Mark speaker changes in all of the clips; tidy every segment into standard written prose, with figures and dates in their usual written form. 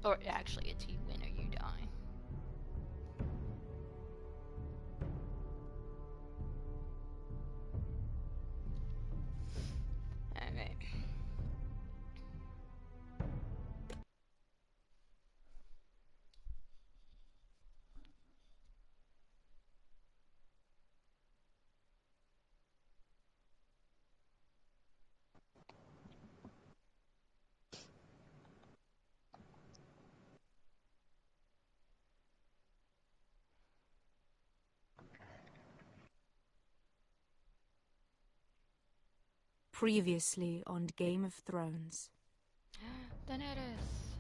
Speaker 1: Or actually, it's you win or you die. Alright.
Speaker 2: Previously on Game of Thrones.
Speaker 1: Daenerys.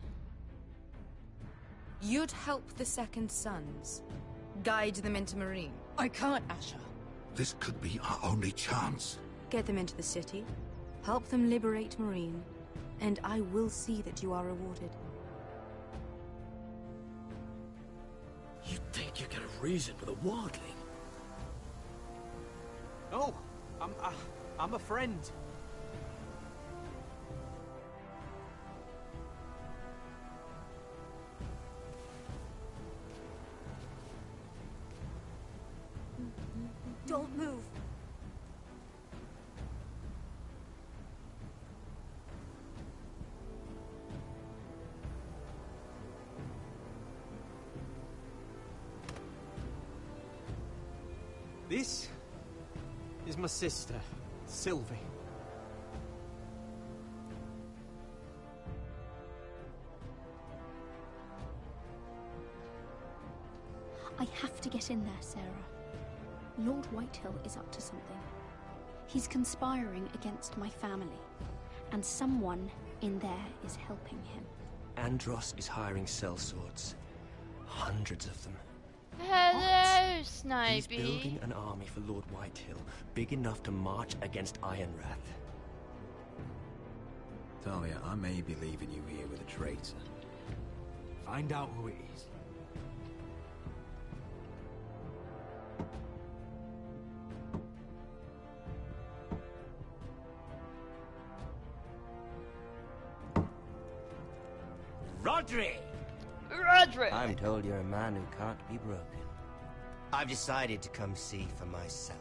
Speaker 2: You'd help the Second Sons. Guide them into Marine.
Speaker 3: I can't, Asher.
Speaker 4: This could be our only chance.
Speaker 2: Get them into the city. Help them liberate Marine. And I will see that you are rewarded.
Speaker 5: You think you can reason with a wardling?
Speaker 6: Oh, I'm a friend.
Speaker 2: Don't move.
Speaker 6: This is my sister, Sylvie.
Speaker 7: I have to get in there, Sarah. Lord Whitehill is up to something. He's conspiring against my family, and someone in there is helping him.
Speaker 5: Andros is hiring sellswords. Hundreds of them.
Speaker 1: Hello,
Speaker 5: He's
Speaker 1: Snipey.
Speaker 5: building an army for Lord Whitehill, big enough to march against Ironrath.
Speaker 8: Talia, I may be leaving you here with a traitor.
Speaker 6: Find out who it is.
Speaker 1: Roderick!
Speaker 9: I'm told you're a man who can't be broken. I've decided to come see for myself.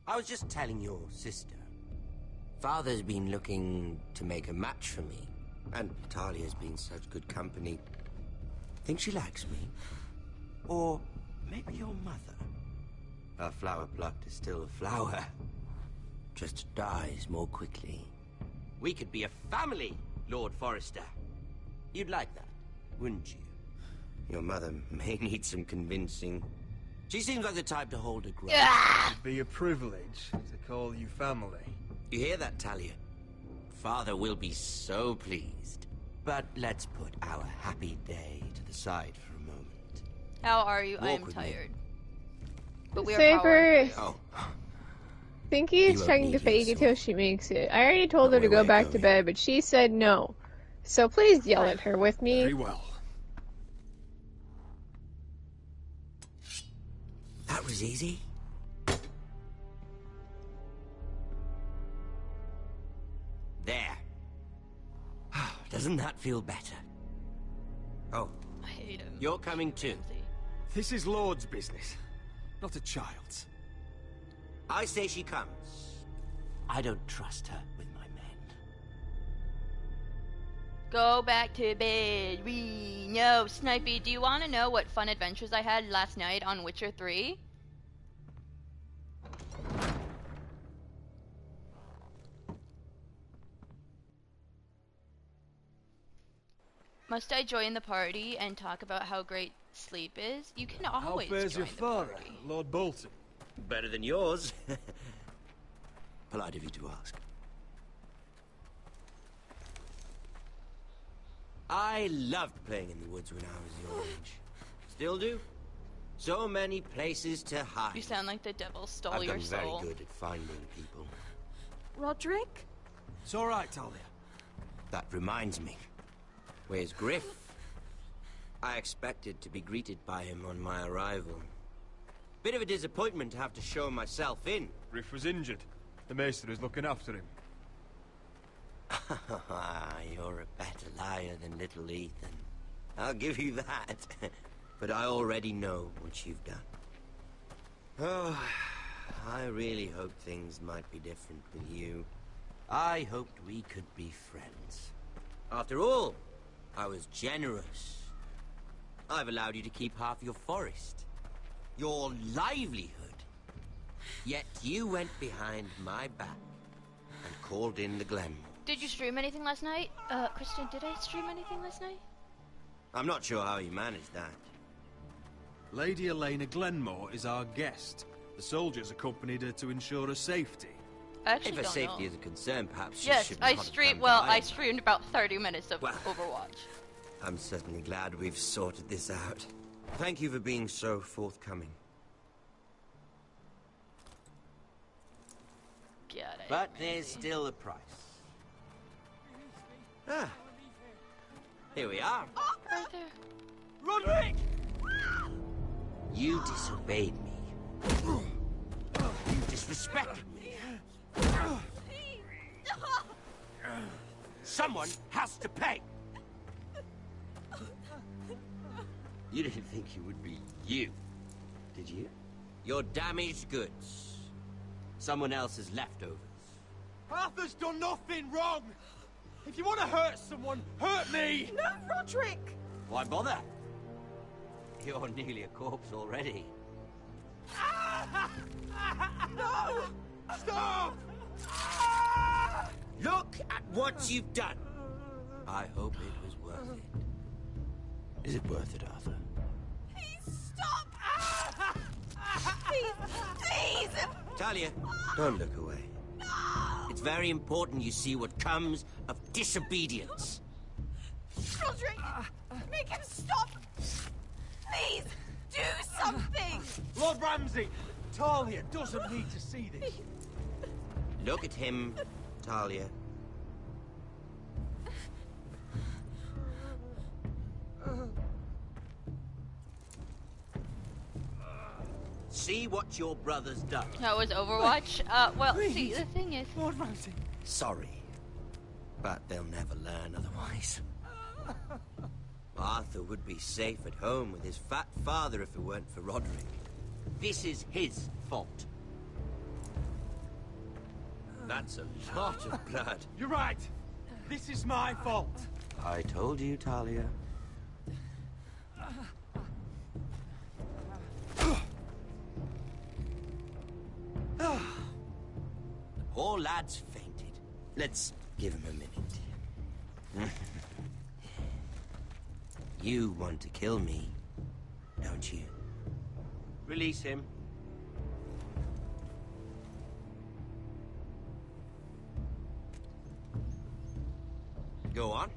Speaker 9: I was just telling your sister. Father's been looking to make a match for me, and Talia's been such good company. Think she likes me? Or maybe your mother? A flower plucked is still a flower. Just dies more quickly. We could be a family, Lord Forrester. You'd like that, wouldn't you? Your mother may need some convincing. She seems like the type to hold a grudge.
Speaker 10: It'd be a privilege to call you family.
Speaker 9: You hear that, Talia? Father will be so pleased. But let's put our happy day to the side for a moment.
Speaker 1: How are you? I
Speaker 9: Walk
Speaker 1: am
Speaker 9: with me.
Speaker 1: tired. But we are
Speaker 11: Saber.
Speaker 1: powering
Speaker 9: Oh,
Speaker 11: Sinky is
Speaker 9: You
Speaker 11: checking
Speaker 9: won't
Speaker 11: to
Speaker 9: need
Speaker 11: fake
Speaker 9: your
Speaker 11: it till
Speaker 9: sword.
Speaker 11: she makes it. I already told her
Speaker 9: On
Speaker 11: to
Speaker 9: my
Speaker 11: go
Speaker 9: way,
Speaker 11: back to
Speaker 9: going.
Speaker 11: bed, but she said no. So please yell at her with me.
Speaker 10: Very well.
Speaker 9: that was easy. There. Doesn't that feel better? Oh,
Speaker 1: I hate him.
Speaker 9: you're coming too.
Speaker 10: This is Lord's business, not a child's.
Speaker 9: I say she comes. I don't trust her with my men.
Speaker 1: Go back to bed. We know. Snipey, do you want to know what fun adventures I had last night on Witcher 3? Must I join the party and talk about how great sleep is? You can
Speaker 10: How
Speaker 1: always
Speaker 10: fares
Speaker 1: join
Speaker 10: your
Speaker 1: the
Speaker 10: father,
Speaker 1: party.
Speaker 10: Lord Bolton?
Speaker 9: Better than yours. Polite of you to ask. I loved playing in the woods when I was your age. Still do. So many places to hide.
Speaker 1: You sound like the devil stole
Speaker 9: I've
Speaker 1: your
Speaker 9: gotten very
Speaker 1: soul.
Speaker 9: good at finding people.
Speaker 3: Roderick?
Speaker 6: It's all right, Talia.
Speaker 9: That reminds me. Where's Griff? I expected to be greeted by him on my arrival. Bit of a disappointment to have to show myself in.
Speaker 10: Riff was injured. The maester is looking after him.
Speaker 9: You're a better liar than little Ethan. I'll give you that. But I already know what you've done. Oh, I really hoped things might be different with you. I hoped we could be friends. After all, I was generous. I've allowed you to keep half your forest. Your livelihood. Yet you went behind my back and called in the Glenmore.
Speaker 1: Did you stream anything last night? Kristen, did I stream anything last night?
Speaker 9: I'm not sure how you managed that.
Speaker 6: Lady Elena Glenmore is our guest. The soldiers accompanied her to ensure her safety.
Speaker 1: I actually
Speaker 9: If her
Speaker 1: don't
Speaker 9: safety
Speaker 1: know.
Speaker 9: is a concern, perhaps she
Speaker 1: Yes,
Speaker 9: should
Speaker 1: I
Speaker 9: not have
Speaker 1: streamed.
Speaker 9: come
Speaker 1: Well,
Speaker 9: by.
Speaker 1: I streamed about 30 minutes of Overwatch.
Speaker 9: I'm certainly glad we've sorted this out. Thank you for being so forthcoming.
Speaker 1: Got it.
Speaker 9: But there's still a price. Ah. Here we are.
Speaker 1: Right there.
Speaker 6: Roderick!
Speaker 9: You disobeyed me. You disrespected me. Someone has to pay. You didn't think it would be you, did you? Your damaged goods. Someone else's leftovers.
Speaker 10: Arthur's done nothing wrong! If you want to hurt someone, hurt me!
Speaker 3: No, Roderick!
Speaker 9: Why bother? You're nearly a corpse already.
Speaker 3: No!
Speaker 10: Stop!
Speaker 9: Look at what you've done. I hope it was worth it. Is it worth it, Arthur?
Speaker 3: Please stop! Please!
Speaker 9: Talia, don't look away. It's very important you see what comes of disobedience.
Speaker 3: Roderick! Make him stop! Please! Do something!
Speaker 10: Lord Ramsay! Talia doesn't need to see this.
Speaker 9: Look at him, Talia. See what your brother's done.
Speaker 1: That was Overwatch. Well, see, the thing is...
Speaker 10: Lord Ramsay.
Speaker 9: Sorry, but they'll never learn otherwise. Arthur would be safe at home with his fat father if it weren't for Roderick. This is his fault. That's a lot of blood.
Speaker 10: You're right. This is my fault.
Speaker 9: I told you, Talia. The poor lad's fainted. Let's give him a minute. You want to kill me, don't you? Release him. Go on.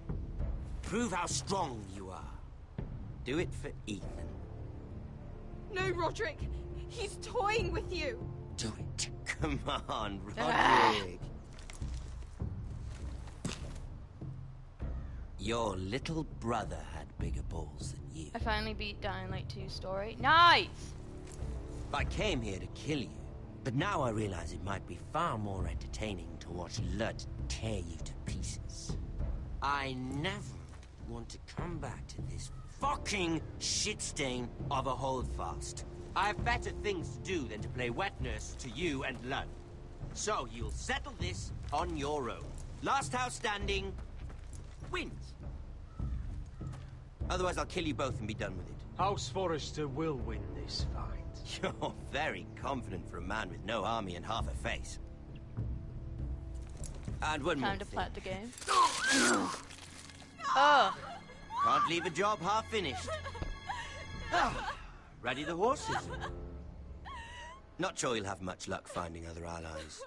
Speaker 9: Prove how strong you are. Do it for Ethan.
Speaker 3: No, Roderick! He's toying with you!
Speaker 9: Do it. Come on, Roderick. Your little brother had bigger balls than you.
Speaker 1: I finally beat Dying Light 2 story. Nice!
Speaker 9: I came here to kill you, but now I realize it might be far more entertaining to watch Lud tear you to pieces. I never want to come back to this fucking shit stain of a holdfast. I have better things to do than to play wet nurse to you and Lud. So you'll settle this on your own. Last house standing wins. Otherwise I'll kill you both and be done with it.
Speaker 6: House Forrester will win this fight.
Speaker 9: You're very confident for a man with no army and half a face. And one more
Speaker 1: Time to
Speaker 9: thing.
Speaker 1: plat the game. Oh!
Speaker 9: Can't leave a job half finished. Ready the horses? Not sure you'll have much luck finding other allies.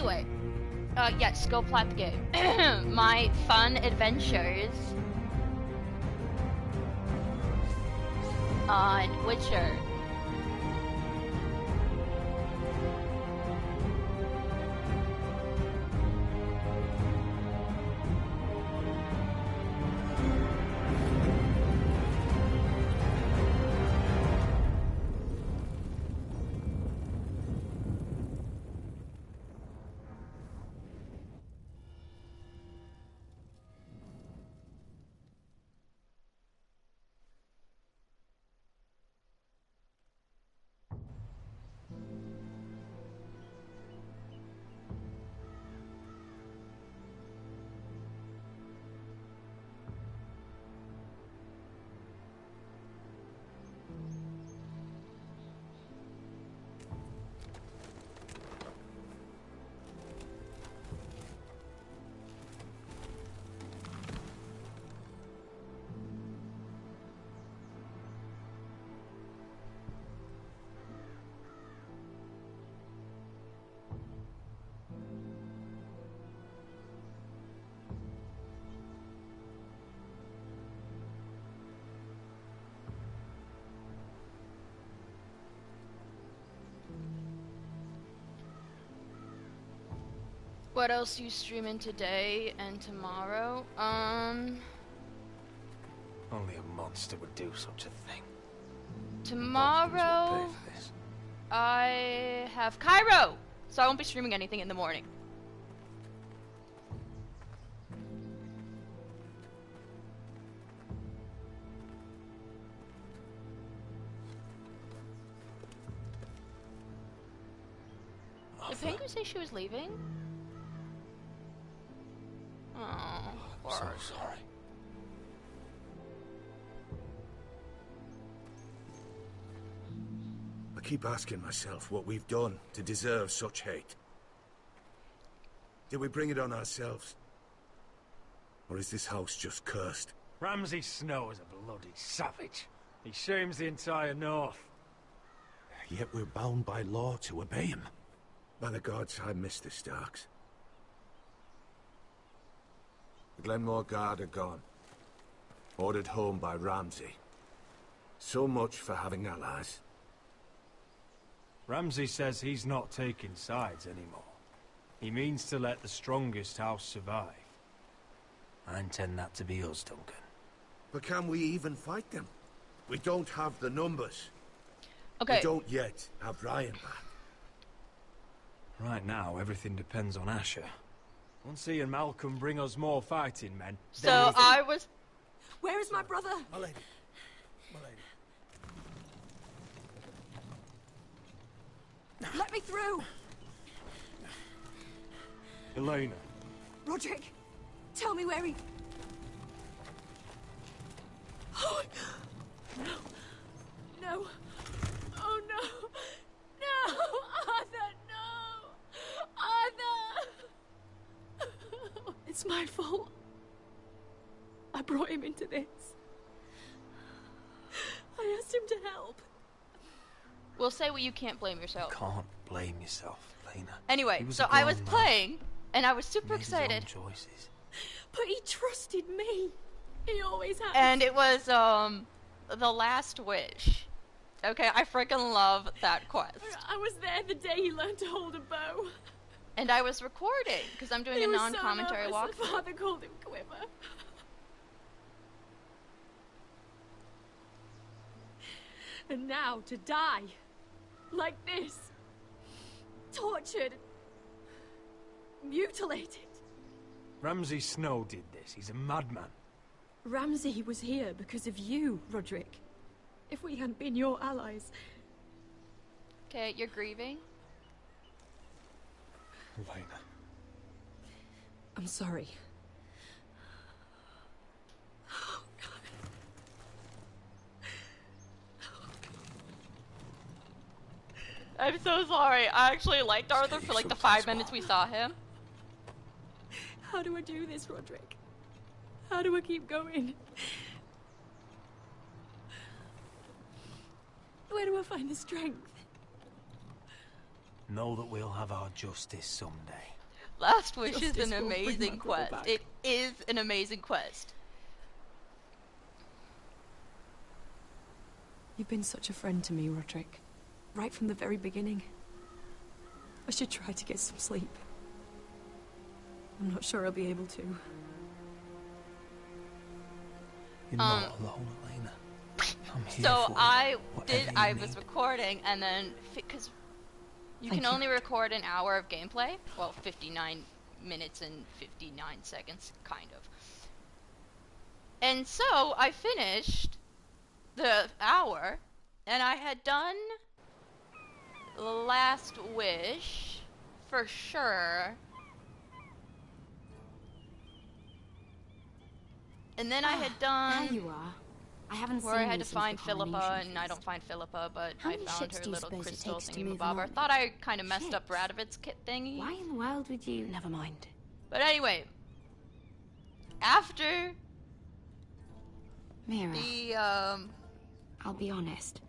Speaker 1: Anyway, yes, go play the game. My fun adventures on Witcher. What else are you streaming today and tomorrow?
Speaker 5: Only a monster would do such a thing.
Speaker 1: Tomorrow, I have Cairo, so I won't be streaming anything in the morning. Did Pengu say she was leaving? Oh,
Speaker 5: I'm so sorry.
Speaker 4: I keep asking myself what we've done to deserve such hate. Did we bring it on ourselves? Or is this house just cursed?
Speaker 10: Ramsay Snow is a bloody savage. He shames the entire north.
Speaker 4: Yet we're bound by law to obey him. By the gods, I miss the Starks. The Glenmore Guard are gone. Ordered home by Ramsay. So much for having allies.
Speaker 10: Ramsay says he's not taking sides anymore. He means to let the strongest house survive.
Speaker 5: I intend that to be us, Duncan.
Speaker 4: But can we even fight them? We don't have the numbers.
Speaker 1: Okay.
Speaker 4: We don't yet have Ryan back.
Speaker 10: Right now, everything depends on Asher. Once he and Malcolm bring us more fighting men...
Speaker 1: So I was...
Speaker 3: Where is my brother?
Speaker 4: My lady. My lady.
Speaker 3: Let me through!
Speaker 10: Elena.
Speaker 3: Roderick, tell me where he... Oh, no. No. Oh, no. No! Arthur, no! Arthur! It's my fault. I brought him into this. I asked him to help.
Speaker 1: We'll say you can't blame yourself.
Speaker 5: Can't blame yourself, Lena.
Speaker 1: Anyway, so I was playing, and I was super excited.
Speaker 5: Choices.
Speaker 3: But he trusted me. He always has.
Speaker 1: And it was, The Last Wish. Okay, I freaking love that quest.
Speaker 3: I was there the day he learned to hold a bow.
Speaker 1: And I was recording, because I'm doing a non-commentary walkthrough.
Speaker 3: So Father called him Quiver. And now to die. Like this. Tortured. Mutilated.
Speaker 10: Ramsay Snow did this. He's a madman.
Speaker 3: Ramsay was here because of you, Roderick. If we hadn't been your allies...
Speaker 1: Okay, you're grieving?
Speaker 10: Elena.
Speaker 3: I'm sorry.
Speaker 1: I'm so sorry. I actually liked Arthur for like the 5 minutes we saw him.
Speaker 3: How do I do this, Roderick? How do I keep going? Where do I find the strength?
Speaker 10: Know that we'll have our justice someday.
Speaker 1: Last Wish
Speaker 3: Justice
Speaker 1: is an
Speaker 3: will bring
Speaker 1: amazing
Speaker 3: my brother
Speaker 1: quest.
Speaker 3: back.
Speaker 1: It is an amazing quest.
Speaker 3: You've been such a friend to me, Roderick. Right from the very beginning. I should try to get some sleep. I'm not sure I'll be able to.
Speaker 10: You're not alone, Elena. I'm here
Speaker 1: So
Speaker 10: for you,
Speaker 1: I
Speaker 10: whatever you
Speaker 1: I was
Speaker 10: need.
Speaker 1: recording, and then because you
Speaker 3: Thank
Speaker 1: can
Speaker 3: you.
Speaker 1: only record an hour of gameplay. Well, 59 minutes and 59 seconds, kind of. And so I finished the hour, and I had done Last Wish for sure. And then I had done
Speaker 7: There you are. I haven't
Speaker 1: where
Speaker 7: seen
Speaker 1: I had
Speaker 7: you
Speaker 1: to
Speaker 7: since
Speaker 1: find
Speaker 7: the
Speaker 1: Philippa,
Speaker 7: coronation
Speaker 1: and I
Speaker 7: feast.
Speaker 1: don't find Philippa, but
Speaker 7: How
Speaker 1: I
Speaker 7: many
Speaker 1: found
Speaker 7: ships
Speaker 1: her
Speaker 7: do you
Speaker 1: little
Speaker 7: suppose it
Speaker 1: crystal
Speaker 7: takes to move
Speaker 1: thingamabobber.
Speaker 7: them on?
Speaker 1: Thought I kind of messed up
Speaker 7: Ships?
Speaker 1: Radovit's kit thingy.
Speaker 7: Why in the world would you?
Speaker 3: Never mind.
Speaker 1: But anyway, after
Speaker 7: Mira,
Speaker 1: the
Speaker 7: I'll be honest.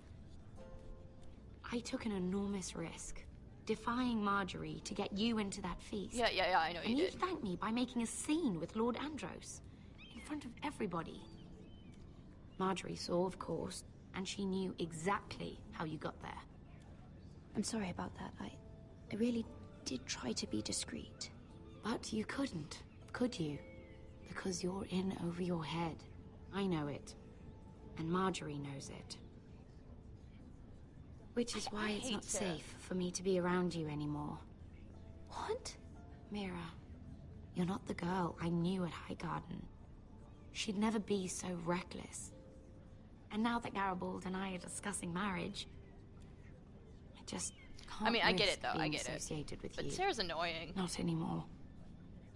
Speaker 7: I took an enormous risk, defying Marjorie to get you into that feast.
Speaker 1: yeah, I know
Speaker 7: And
Speaker 1: you
Speaker 7: you
Speaker 1: did.
Speaker 7: thanked me by making a scene with Lord Andros, in front of everybody. Marjorie saw, of course, and she knew exactly how you got there.
Speaker 12: I'm sorry about that. I really did try to be discreet.
Speaker 7: But you couldn't, could you? Because you're in over your head. I know it. And Marjorie knows it. Which is why it's
Speaker 1: hate
Speaker 7: not
Speaker 1: it.
Speaker 7: safe for me to be around you anymore.
Speaker 12: What?
Speaker 7: Mira, you're not the girl I knew at Highgarden. She'd never be so reckless. And now that Garibald and I are discussing marriage, I just can't
Speaker 1: I mean, I get
Speaker 7: risk
Speaker 1: it, though, I
Speaker 7: being
Speaker 1: get it.
Speaker 7: associated with
Speaker 1: But
Speaker 7: you.
Speaker 1: Sarah's annoying.
Speaker 7: Not anymore.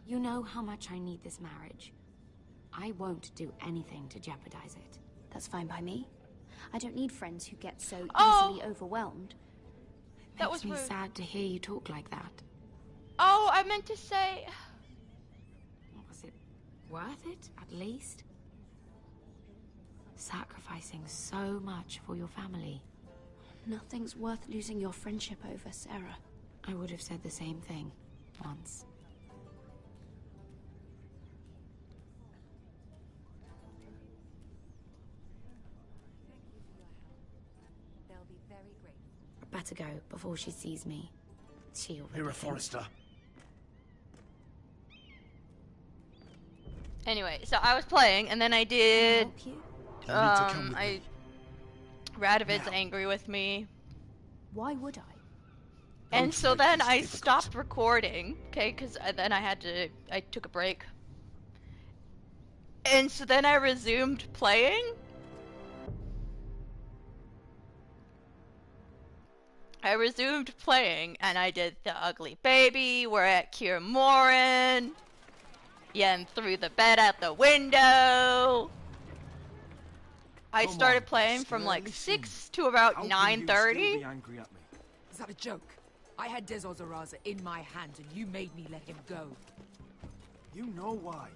Speaker 7: You know how much I need this marriage. I won't do anything to jeopardize it.
Speaker 12: That's fine by me. I don't need friends who get so
Speaker 1: Oh!
Speaker 12: easily overwhelmed.
Speaker 1: That
Speaker 7: Makes
Speaker 1: was
Speaker 7: me
Speaker 1: rude.
Speaker 7: sad to hear you talk like that.
Speaker 1: Oh, I meant to say.
Speaker 7: Was it worth it, at least? Sacrificing so much for your family.
Speaker 12: Nothing's worth losing your friendship over, Sarah.
Speaker 7: I would have said the same thing once. I'd better go before she sees me. She already
Speaker 5: Mira
Speaker 7: thinks-
Speaker 5: Forrester.
Speaker 1: Anyway, so I was playing, and then I did.
Speaker 12: Help you?
Speaker 5: You need to come with
Speaker 1: I.
Speaker 5: me.
Speaker 1: Radovit's
Speaker 5: Now.
Speaker 1: angry with me.
Speaker 12: Why would I?
Speaker 1: And
Speaker 5: Don't
Speaker 1: so
Speaker 5: make
Speaker 1: then
Speaker 5: this
Speaker 1: I
Speaker 5: difficult.
Speaker 1: stopped recording, okay, because then I took a break. And so then I resumed playing. And I did the ugly baby. We're at Kier Morin. Yen threw the bed out the window. I
Speaker 5: Come
Speaker 1: started
Speaker 5: on,
Speaker 1: playing from
Speaker 5: Sarah,
Speaker 1: like
Speaker 5: listen.
Speaker 1: 6 to about
Speaker 5: How can you
Speaker 1: 9:30.
Speaker 5: still be angry at me?
Speaker 13: Is that a joke? I had Dezor Zaraza in my hand and you made me let him go.
Speaker 5: You know why.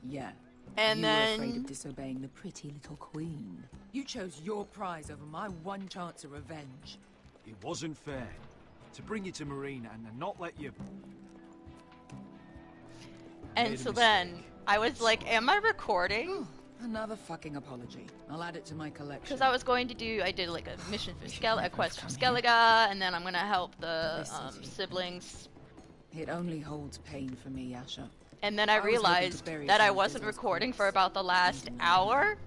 Speaker 13: Yeah.
Speaker 1: And
Speaker 13: you were afraid
Speaker 1: then
Speaker 13: of disobeying the pretty little queen. You chose your prize over my one chance of revenge.
Speaker 10: It wasn't fair to bring you to Marine and not let you.
Speaker 1: And
Speaker 10: Made a
Speaker 1: so then
Speaker 10: mistake.
Speaker 1: I was like, am I recording?
Speaker 13: Another fucking apology. I'll add it to my collection.
Speaker 1: Because I was going to do, I did like a mission for a quest for Skellige, and then I'm gonna help the
Speaker 13: This city.
Speaker 1: siblings.
Speaker 13: It only holds pain for me, Yasha.
Speaker 1: And then I
Speaker 13: I was hoping to
Speaker 1: realized
Speaker 13: bury
Speaker 1: that I
Speaker 13: some of
Speaker 1: wasn't
Speaker 13: Dizzo's
Speaker 1: recording
Speaker 13: corpse.
Speaker 1: for about the last hour.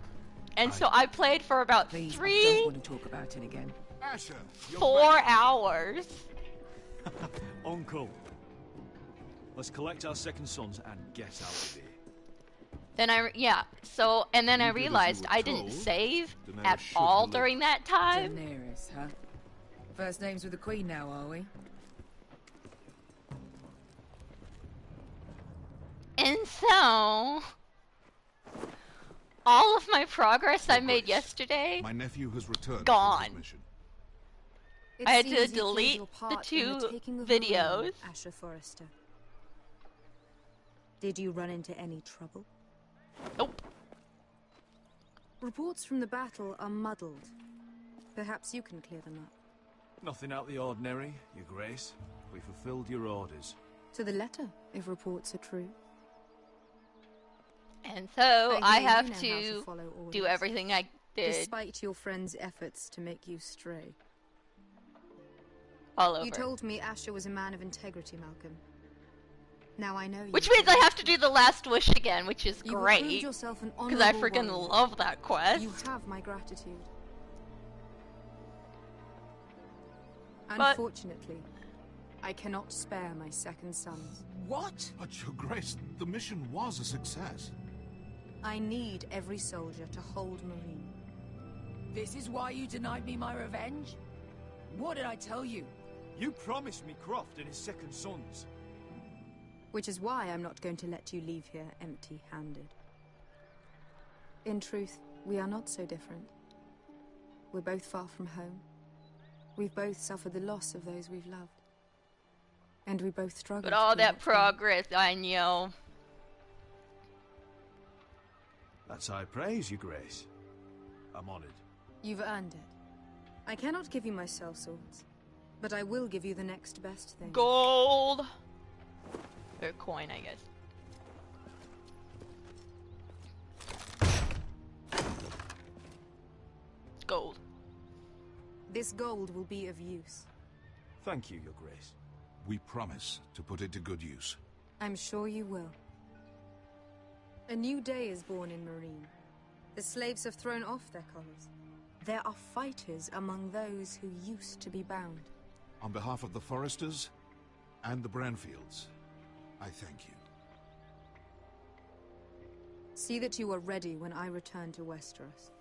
Speaker 1: And so I played for about
Speaker 13: Please, I don't
Speaker 1: 3,
Speaker 13: want to talk about it again.
Speaker 4: Asher, you're
Speaker 1: 4
Speaker 4: back.
Speaker 1: hours.
Speaker 10: Uncle. Let's collect our second sons and get out of here.
Speaker 1: Then and then I
Speaker 4: You did as you
Speaker 1: realized
Speaker 4: were
Speaker 1: I didn't
Speaker 4: told.
Speaker 1: save
Speaker 4: Daenerys
Speaker 1: at
Speaker 4: should
Speaker 1: all
Speaker 4: have
Speaker 1: during that time.
Speaker 13: Daenerys, huh? First names with the queen now, are we?
Speaker 1: And so, all of my progress I made yesterday,
Speaker 4: My nephew has returned
Speaker 1: Gone.
Speaker 4: from his mission.
Speaker 2: It
Speaker 1: I had
Speaker 2: seems
Speaker 1: to
Speaker 2: you played
Speaker 1: delete
Speaker 2: your
Speaker 1: the
Speaker 2: part in
Speaker 1: 2
Speaker 2: taking of
Speaker 1: videos.
Speaker 2: Marine, Asher Forrester. Did you run into any trouble?
Speaker 1: Nope.
Speaker 2: Reports from the battle are muddled. Perhaps you can clear them up.
Speaker 10: Nothing out of the ordinary, Your Grace. We fulfilled your orders.
Speaker 2: To the letter, if reports are true.
Speaker 1: And so I
Speaker 2: hear
Speaker 1: have
Speaker 2: you know how
Speaker 1: to
Speaker 2: follow orders,
Speaker 1: do everything I did
Speaker 2: despite your friend's efforts to make you stray.
Speaker 1: all over.
Speaker 2: You told me Asher was a man of integrity, Malcolm. Now I know you.
Speaker 1: Which means I have to do the last wish again, which is
Speaker 2: You
Speaker 1: great.
Speaker 2: proved yourself an
Speaker 1: Because I
Speaker 2: honorable
Speaker 1: freaking
Speaker 2: warrior.
Speaker 1: love that quest.
Speaker 2: You have my gratitude.
Speaker 1: But-
Speaker 2: Unfortunately, I cannot spare my second sons.
Speaker 13: What?
Speaker 14: But, Your Grace, the mission was a success.
Speaker 2: I need every soldier to hold Marine.
Speaker 13: This is why you denied me my revenge? What did I tell you?
Speaker 10: You promised me Croft and his second sons.
Speaker 2: Which is why I'm not going to let you leave here empty-handed. In truth, we are not so different. We're both far from home. We've both suffered the loss of those we've loved. And we both struggle.
Speaker 1: But all that progress, I know.
Speaker 10: That's high praise, Your Grace. I'm honored.
Speaker 2: You've earned it. I cannot give you my cell swords, but I will give you the next best thing.
Speaker 1: Gold! Or coin, I guess. Gold.
Speaker 2: This gold will be of use.
Speaker 10: Thank you, Your Grace.
Speaker 14: We promise to put it to good use.
Speaker 2: I'm sure you will. A new day is born in Marine. The slaves have thrown off their collars. There are fighters among those who used to be bound.
Speaker 14: On behalf of the Foresters and the Branfields, I thank you.
Speaker 2: See that you are ready when I return to Westeros.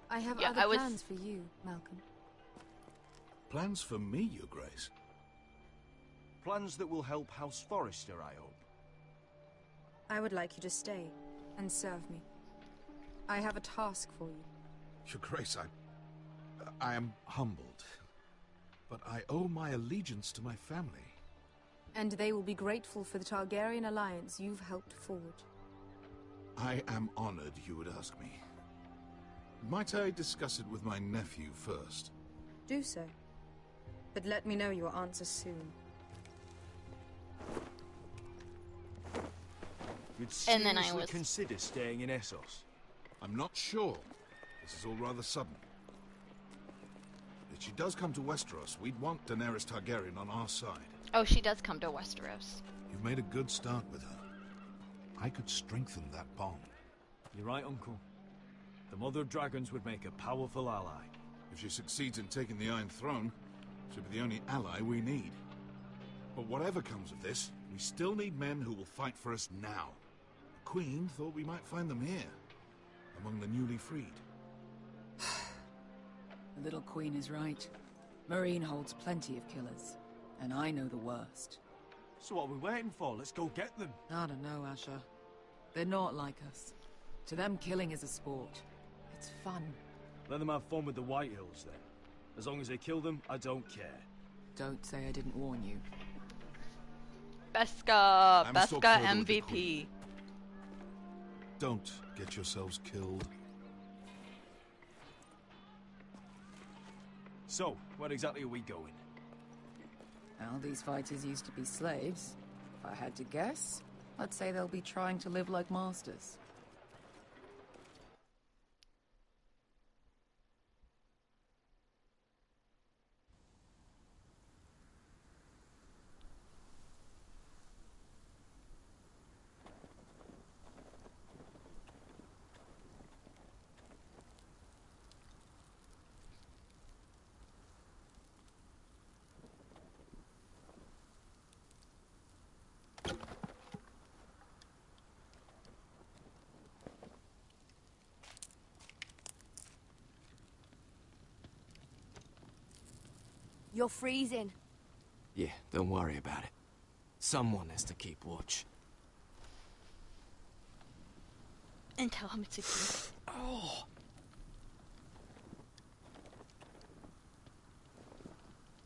Speaker 2: I have other plans for you, Malcolm.
Speaker 14: Plans for me, Your Grace?
Speaker 10: Plans that will help House Forrester, I hope.
Speaker 2: I would like you to stay and serve me. I have a task for you.
Speaker 14: Your Grace, I am humbled, but I owe my allegiance to my family.
Speaker 2: And they will be grateful for the Targaryen alliance you've helped forge.
Speaker 14: I am honored you would ask me. Might I discuss it with my nephew first?
Speaker 2: Do so. But let me know your answer soon.
Speaker 10: You'd
Speaker 1: And then I
Speaker 10: seriously
Speaker 1: was-
Speaker 10: consider staying in Essos?
Speaker 14: I'm not sure. This is all rather sudden. If she does come to Westeros, we'd want Daenerys Targaryen on our side.
Speaker 1: Oh, she does come to Westeros.
Speaker 14: You've made a good start with her. I could strengthen that bond.
Speaker 10: You're right, Uncle. The Mother of Dragons would make a powerful ally.
Speaker 14: If she succeeds in taking the Iron Throne, she'll be the only ally we need. But whatever comes of this, we still need men who will fight for us now. The Queen thought we might find them here, among the newly freed.
Speaker 13: The little queen is right. Marine holds plenty of killers, and I know the worst.
Speaker 10: So what are we waiting for? Let's go get them.
Speaker 13: I don't know, Asher. They're not like us. To them, killing is a sport. It's fun.
Speaker 10: Let them have fun with the White Hills, then. As long as they kill them, I don't care.
Speaker 13: Don't say I didn't warn you.
Speaker 1: Beska!
Speaker 14: I'm still
Speaker 1: Beska
Speaker 14: further with the
Speaker 1: MVP.
Speaker 14: Don't get yourselves killed.
Speaker 10: So, where exactly are we going?
Speaker 13: Well, these fighters used to be slaves. If I had to guess, I'd say they'll be trying to live like masters.
Speaker 15: You're freezing.
Speaker 5: Yeah, don't worry about it. Someone has to keep watch.
Speaker 1: And tell him it's a gift.
Speaker 5: Oh!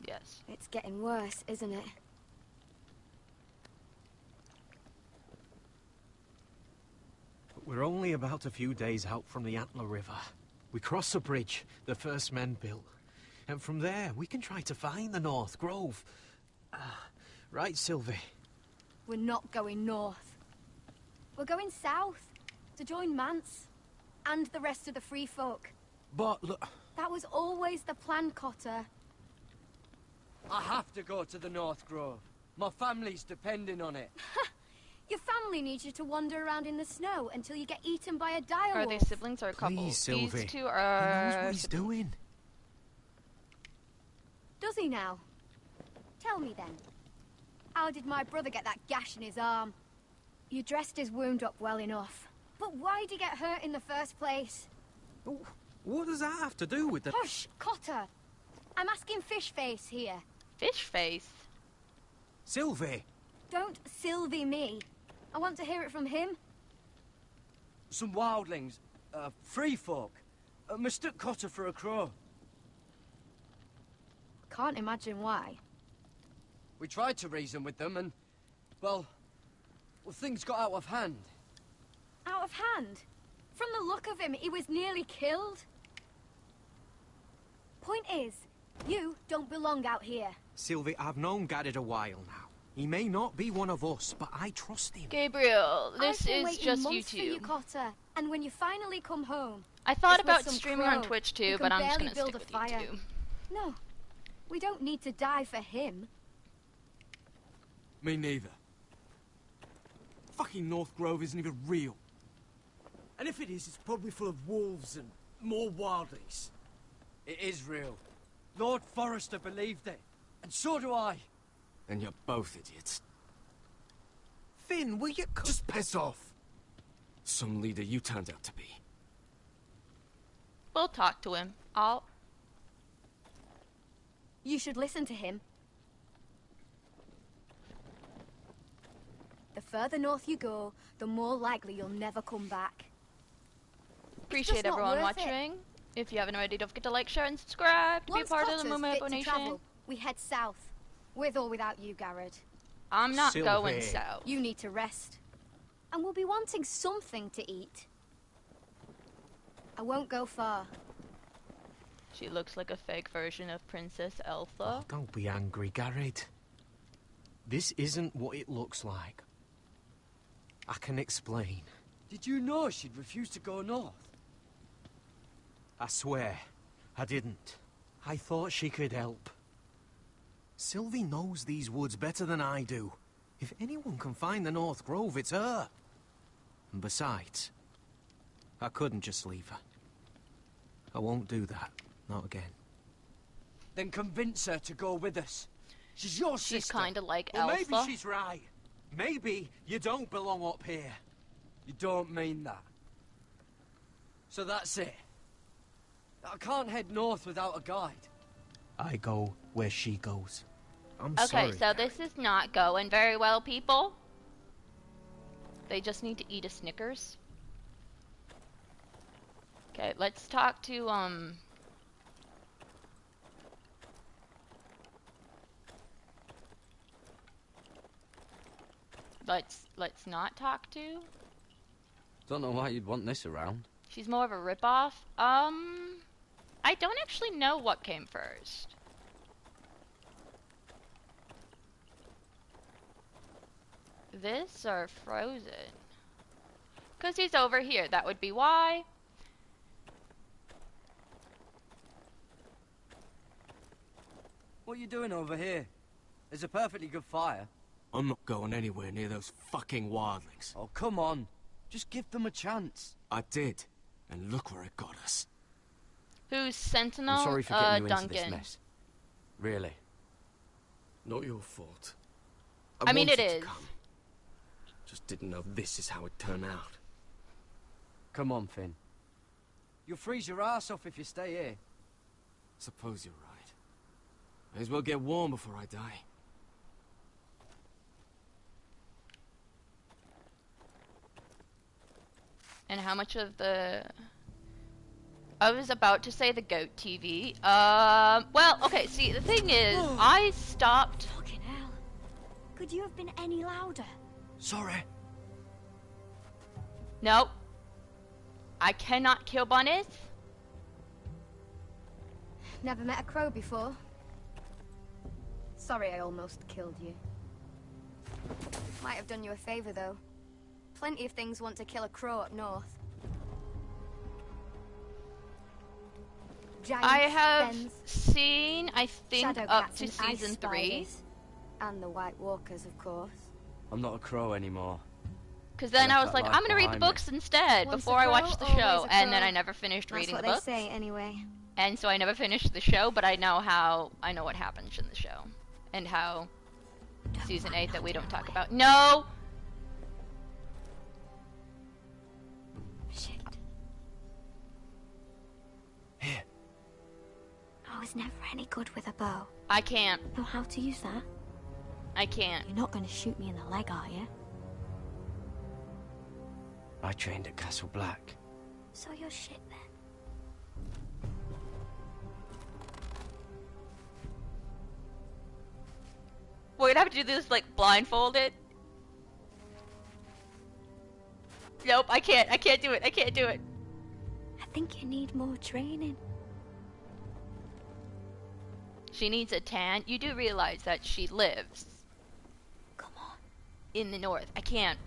Speaker 1: Yes.
Speaker 15: It's getting worse, isn't it?
Speaker 5: But we're only about a few days out from the Antler River.
Speaker 16: We cross a bridge the first men built. And from there, we can try to find the North Grove. Right, Sylvie?
Speaker 15: We're not going north. We're going south to join Mance and the rest of the free folk.
Speaker 5: But look...
Speaker 15: That was always the plan, Cotter.
Speaker 17: I have to go to the North Grove. My family's depending on it.
Speaker 15: Your family needs you to wander around in the snow until you get eaten by a direwolf.
Speaker 1: Are they siblings or a couple?
Speaker 16: Please, Sylvie.
Speaker 1: These two are...
Speaker 16: He knows what he's doing.
Speaker 15: Does he now? Tell me then. How did my brother get that gash in his arm? You dressed his wound up well enough. But why did he get hurt in the first place?
Speaker 16: What does that have to do with the...
Speaker 15: Hush, Cotter. I'm asking Fishface here.
Speaker 1: Fishface?
Speaker 16: Sylvie!
Speaker 15: Don't Sylvie me. I want to hear it from him.
Speaker 17: Some wildlings, free folk, mistook Cotter for a crow.
Speaker 15: Can't imagine why.
Speaker 17: We tried to reason with them and, well, things got out of hand.
Speaker 15: Out of hand? From the look of him, he was nearly killed. Point is, you don't belong out here.
Speaker 16: Sylvie, I've known Garrett a while now. He may not be one of us, but I trust him.
Speaker 1: Gabriel, this
Speaker 15: I've been
Speaker 1: is just
Speaker 15: months
Speaker 1: YouTube.
Speaker 15: For you, Cotter, and when you finally come home,
Speaker 1: I thought
Speaker 15: it's with
Speaker 1: about
Speaker 15: some
Speaker 1: streaming
Speaker 15: crow
Speaker 1: on Twitch too,
Speaker 15: who
Speaker 1: but
Speaker 15: can
Speaker 1: I'm just
Speaker 15: barely
Speaker 1: gonna
Speaker 15: build
Speaker 1: stick
Speaker 15: a
Speaker 1: with
Speaker 15: fire.
Speaker 1: YouTube.
Speaker 15: No, we don't need to die for him.
Speaker 5: Me neither. Fucking North Grove isn't even real. And if it is, it's probably full of wolves and more wildlings.
Speaker 17: It is real. Lord Forrester believed it, and so do I.
Speaker 5: And you're both idiots.
Speaker 16: Finn, will you...
Speaker 5: Just piss off. Some leader you turned out to be.
Speaker 1: We'll talk to him.
Speaker 15: You should listen to him. The further north you go, the more likely you'll never come back.
Speaker 1: Appreciate everyone watching. If you haven't already, don't forget to like, share, and subscribe to be a part of the Movement Nation.
Speaker 15: We head south, with or without you, Garrett.
Speaker 1: I'm not going south.
Speaker 15: You need to rest. And we'll be wanting something to eat. I won't go far.
Speaker 1: She looks like a fake version of Princess Elsa.
Speaker 16: Oh, don't be angry, Garrett. This isn't what it looks like. I can explain.
Speaker 17: Did you know she'd refuse to go north?
Speaker 16: I swear, I didn't. I thought she could help. Sylvie knows these woods better than I do. If anyone can find the North Grove, it's her. And besides, I couldn't just leave her. I won't do that. Not again.
Speaker 17: Then convince her to go with us. She's your sister.
Speaker 1: She's kind of like
Speaker 16: well,
Speaker 1: Elsa.
Speaker 16: Maybe she's right. Maybe you don't belong up here.
Speaker 17: You don't mean that. So that's it. I can't head north without a guide.
Speaker 16: I go where she goes. I'm
Speaker 1: okay,
Speaker 16: sorry.
Speaker 1: So this is not going very well, people. They just need to eat a Snickers. Okay, let's talk to, Let's not talk to.
Speaker 18: Don't know why you'd want this around.
Speaker 1: She's more of a ripoff. I don't actually know what came first. This or Frozen? Because he's over here, that would be why.
Speaker 17: What are you doing over here? There's a perfectly good fire.
Speaker 5: I'm not going anywhere near those fucking wildlings.
Speaker 17: Oh, come on. Just give them a chance.
Speaker 5: I did, and look where it got us.
Speaker 1: Who's Sentinel?
Speaker 18: I'm sorry for getting you
Speaker 1: Duncan.
Speaker 18: into this mess. Really.
Speaker 5: Not your fault.
Speaker 1: I mean, it
Speaker 5: wanted
Speaker 1: is.
Speaker 5: to come. Just didn't know this is how it'd turn out.
Speaker 17: Come on, Finn. You'll freeze your ass off if you stay here.
Speaker 5: Suppose you're right. May as well get warm before I die.
Speaker 1: And how much of the... I was about to say the GOAT TV. Well, okay, see, the thing is, I stopped...
Speaker 15: Fucking hell. Could you have been any louder?
Speaker 17: Sorry.
Speaker 1: Nope. I cannot kill bunnies.
Speaker 15: Never met a crow before. Sorry I almost killed you. Might have done you a favor, though. Plenty of things want to kill a crow up north. Giants,
Speaker 1: I have
Speaker 15: fens,
Speaker 1: seen, I think,
Speaker 15: shadow
Speaker 1: up
Speaker 15: cats
Speaker 1: to
Speaker 15: and ice
Speaker 1: season 3.
Speaker 15: spiders. And the White Walkers, of course.
Speaker 18: I'm not a crow anymore.
Speaker 1: Because then I was like,
Speaker 18: that
Speaker 1: I'm gonna read the
Speaker 18: behind me.
Speaker 1: books instead
Speaker 15: Once
Speaker 1: before
Speaker 15: a
Speaker 1: I watched the
Speaker 15: crow,
Speaker 1: show,
Speaker 15: always a
Speaker 1: and then
Speaker 15: crow.
Speaker 1: I never finished
Speaker 15: That's
Speaker 1: reading
Speaker 15: what
Speaker 1: the
Speaker 15: they
Speaker 1: books.
Speaker 15: say, anyway.
Speaker 1: And so I never finished the show, but I know what happens in the show. And how season 8 that we don't talk about. No!
Speaker 15: Shit.
Speaker 18: Here.
Speaker 12: I was never any good with a bow.
Speaker 1: I can't.
Speaker 12: Know how to use that?
Speaker 1: I can't.
Speaker 12: You're not going to shoot me in the leg, are you?
Speaker 18: I trained at Castle Black.
Speaker 12: So you're shit then.
Speaker 1: We're gonna have to do this, like, blindfolded. Nope, I can't do it, I can't do it.
Speaker 12: I think you need more training.
Speaker 1: She needs a tan. You do realize that she lives.
Speaker 12: Come on.
Speaker 1: In the north. I can't.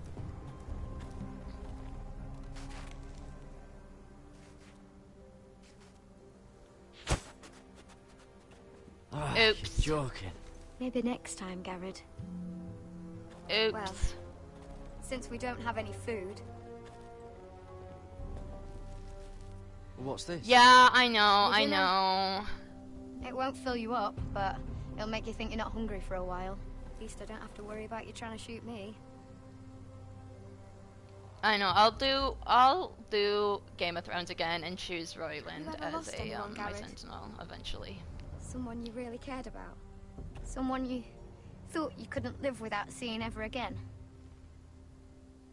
Speaker 18: Oh,
Speaker 1: Oops.
Speaker 18: You're joking.
Speaker 12: Maybe next time, Garrett.
Speaker 1: Oops.
Speaker 15: Well, since we don't have any food,
Speaker 18: What's this?
Speaker 1: Yeah, I know, I
Speaker 15: Dinner.
Speaker 1: know.
Speaker 15: it won't fill you up, but it'll make you think you're not hungry for a while. At least I don't have to worry about you trying to shoot me.
Speaker 1: I know. I'll do Game of Thrones again and choose Royland
Speaker 15: You ever
Speaker 1: as
Speaker 15: lost
Speaker 1: a
Speaker 15: anyone,
Speaker 1: my
Speaker 15: Garrett?
Speaker 1: sentinel eventually.
Speaker 15: Someone you really cared about. Someone you thought you couldn't live without seeing ever again.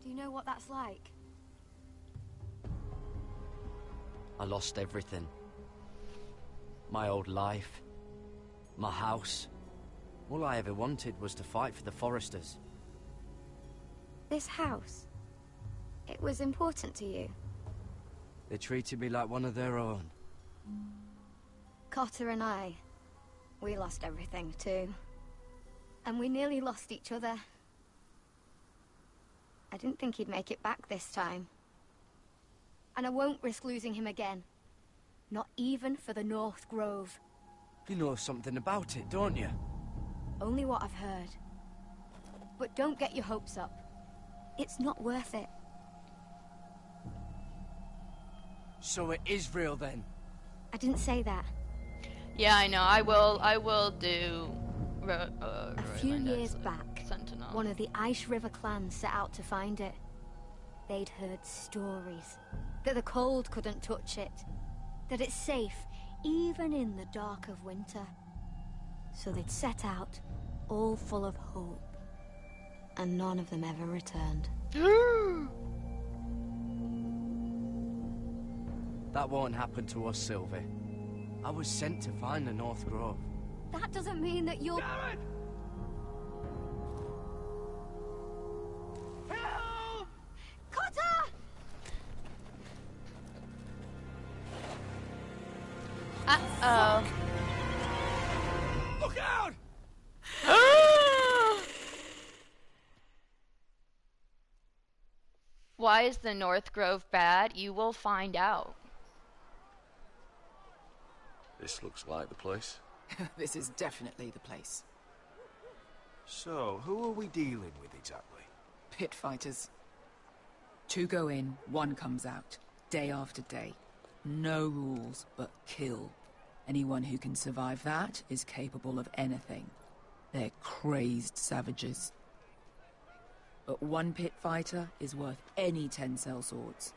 Speaker 15: Do you know what that's like?
Speaker 18: I lost everything. My old life. My house. All I ever wanted was to fight for the Foresters.
Speaker 15: This house, it was important to you.
Speaker 18: They treated me like one of their own.
Speaker 15: Cotter and I, we lost everything too. And we nearly lost each other. I didn't think he'd make it back this time. And I won't risk losing him again. Not even for the North Grove.
Speaker 18: You know something about it, don't you?
Speaker 15: Only what I've heard. But don't get your hopes up. It's not worth it.
Speaker 17: So it is real then?
Speaker 15: I didn't say that.
Speaker 1: Yeah, I know. I will do.
Speaker 15: A few
Speaker 1: Royland
Speaker 15: years
Speaker 1: as a
Speaker 15: back,
Speaker 1: sentinel.
Speaker 15: one of the Ice River clans set out to find it. They'd heard stories that the cold couldn't touch it, that it's safe even in the dark of winter. So they'd set out, all full of hope, and none of them ever returned.
Speaker 18: That won't happen to us, Sylvie. I was sent to find the North Grove.
Speaker 15: That doesn't mean that you'll...
Speaker 17: Garrett! Help!
Speaker 15: Cotter!
Speaker 1: Uh-oh.
Speaker 17: Look out!
Speaker 1: Why is the North Grove bad? You will find out.
Speaker 19: This looks like the place.
Speaker 13: This is definitely the place.
Speaker 10: So, who are we dealing with exactly?
Speaker 13: Pit fighters. 2 go in, 1 comes out. Day after day. No rules, but kill. Anyone who can survive that is capable of anything. They're crazed savages. But 1 pit fighter is worth any 10 sellswords.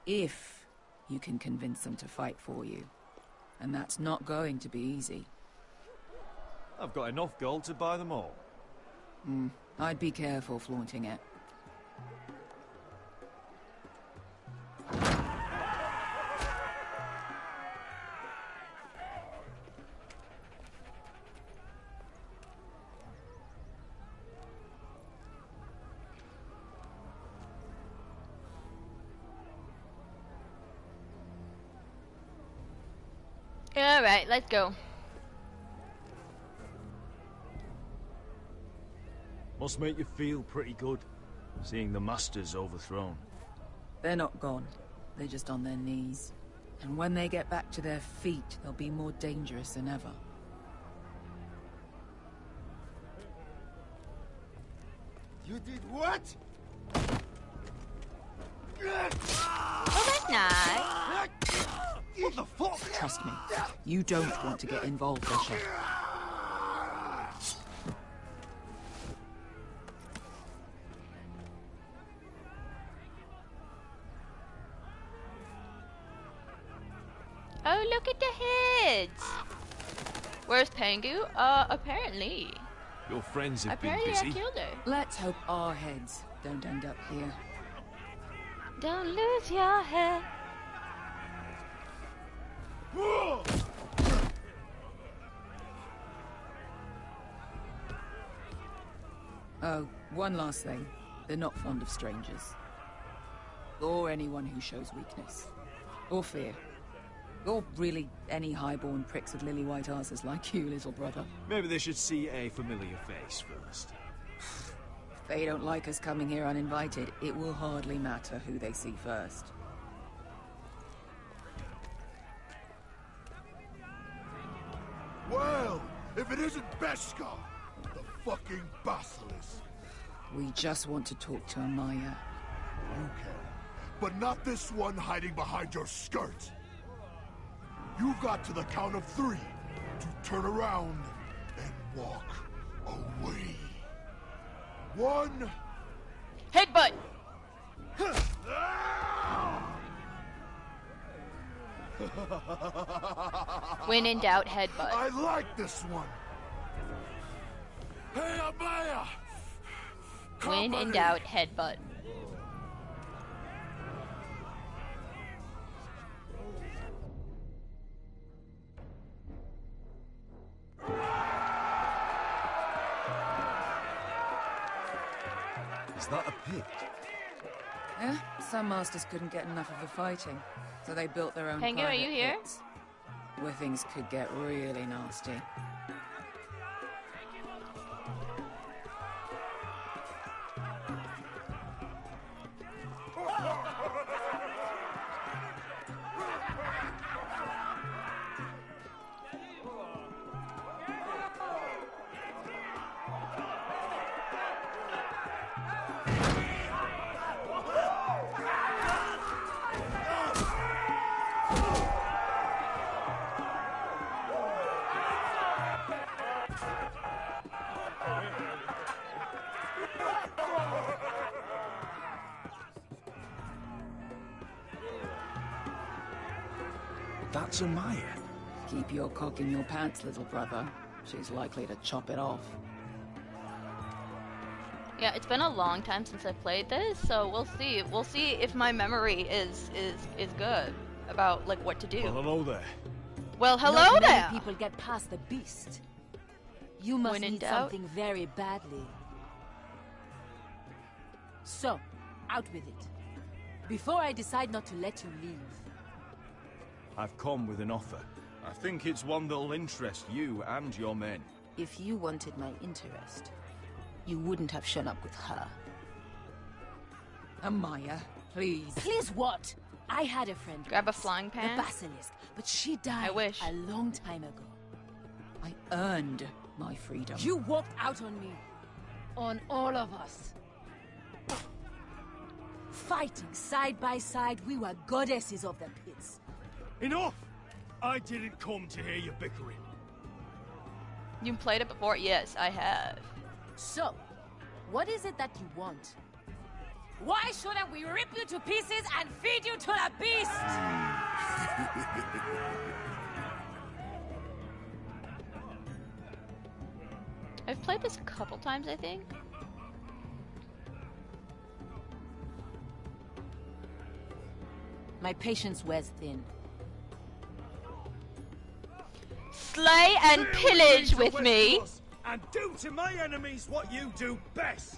Speaker 13: If you can convince them to fight for you. And that's not going to be easy.
Speaker 10: I've got enough gold to buy them all.
Speaker 13: I'd be careful flaunting it.
Speaker 1: Alright, let's go.
Speaker 10: Must make you feel pretty good, seeing the Masters overthrown.
Speaker 13: They're not gone. They're just on their knees. And when they get back to their feet, they'll be more dangerous than ever.
Speaker 4: You did what?
Speaker 1: Oh, that's nice.
Speaker 4: What the fuck?
Speaker 13: Trust me, you don't want to get involved, Bishop.
Speaker 1: Oh, look at the heads. Where's Pengu? Apparently.
Speaker 10: Your friends have
Speaker 1: Apparently
Speaker 10: been busy.
Speaker 1: I killed her.
Speaker 13: Let's hope our heads don't end up here.
Speaker 1: Don't lose your head.
Speaker 13: Oh, one last thing. They're not fond of strangers. Or anyone who shows weakness. Or fear. Or really any highborn pricks with lily-white asses like you, little brother.
Speaker 10: Maybe they should see a familiar face first.
Speaker 13: If they don't like us coming here uninvited, it will hardly matter who they see first.
Speaker 4: Well, if it isn't Beskha, the fucking basilisk.
Speaker 13: We just want to talk to Amaya.
Speaker 4: You can, but not this one hiding behind your skirt. You've got to the count of 3 to turn around and walk away. 1.
Speaker 1: Headbutt. When in doubt, headbutt.
Speaker 4: I like this one. Hey, Amaya!
Speaker 1: When in doubt, headbutt.
Speaker 8: Is that a pit?
Speaker 13: Yeah, some masters couldn't get enough of the fighting, so they built their own
Speaker 1: Pengu, are
Speaker 13: private
Speaker 1: you here?
Speaker 13: pits, where things could get really nasty.
Speaker 8: That's Amaya.
Speaker 13: Keep your cock in your pants, little brother. She's likely to chop it off.
Speaker 1: Yeah, it's been a long time since I played this, so we'll see. We'll see if my memory is good about like what to do.
Speaker 10: Well, hello there.
Speaker 1: Well, hello
Speaker 20: Not
Speaker 1: there.
Speaker 20: many people get past the beast. You must
Speaker 1: When in
Speaker 20: need
Speaker 1: doubt.
Speaker 20: something very badly. So, out with it. Before I decide not to let you leave.
Speaker 10: I've come with an offer. I think it's one that'll interest you and your men.
Speaker 20: If you wanted my interest, you wouldn't have shown up with her.
Speaker 13: Amaya, please.
Speaker 20: Please what? I had a friend.
Speaker 1: Grab a
Speaker 20: once,
Speaker 1: flying pan.
Speaker 20: The basilisk, but she died
Speaker 1: I wish.
Speaker 20: a long time ago.
Speaker 13: I earned my freedom.
Speaker 20: You walked out on me. On all of us. Fighting side by side, we were goddesses of the pits.
Speaker 10: Enough! I didn't come to hear you bickering.
Speaker 1: You played it before? Yes, I have.
Speaker 20: So, what is it that you want? Why shouldn't we rip you to pieces and feed you to the beast?
Speaker 1: I've played this a couple times, I think.
Speaker 20: My patience wears thin.
Speaker 1: Slay and pillage with me.
Speaker 10: And do to my enemies what you do best.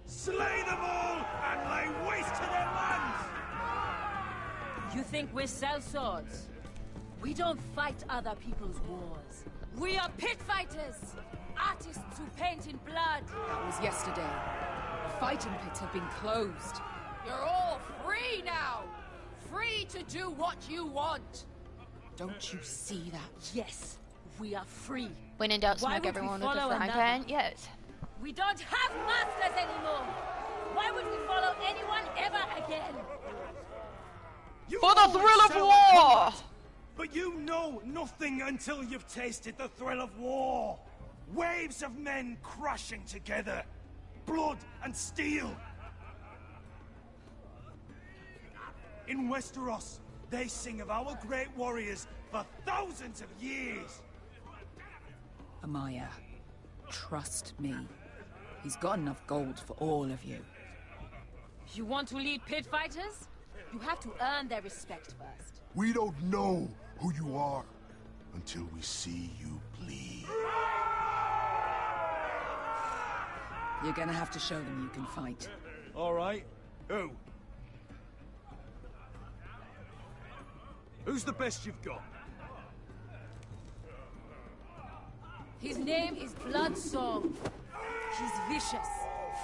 Speaker 10: Slay them all and lay waste to their lands.
Speaker 20: You think we sell swords? We don't fight other people's wars. We are pit fighters! Artists who paint in blood!
Speaker 13: That was yesterday. The fighting pits have been closed.
Speaker 20: You're all free now! Free to do what you want!
Speaker 13: Don't you see that?
Speaker 20: Yes, we are free.
Speaker 1: When in doubt,
Speaker 20: Why
Speaker 1: smack
Speaker 20: would
Speaker 1: everyone
Speaker 20: we
Speaker 1: with a
Speaker 20: follow
Speaker 1: frying
Speaker 20: another?
Speaker 1: pan? Yes.
Speaker 20: We don't have masters anymore! Why would we follow anyone ever again?
Speaker 1: For the thrill of war!
Speaker 10: But you know nothing until you've tasted the thrill of war. Waves of men crashing together. Blood and steel. In Westeros, they sing of our great warriors for thousands of years.
Speaker 13: Amaya, trust me. He's got enough gold for all of you.
Speaker 20: You want to lead pit fighters? You have to earn their respect first.
Speaker 4: We don't know who you are until we see you bleed.
Speaker 13: You're gonna have to show them you can fight.
Speaker 10: All right. Who? Who's the best you've got?
Speaker 20: His name is Bloodsong. He's vicious,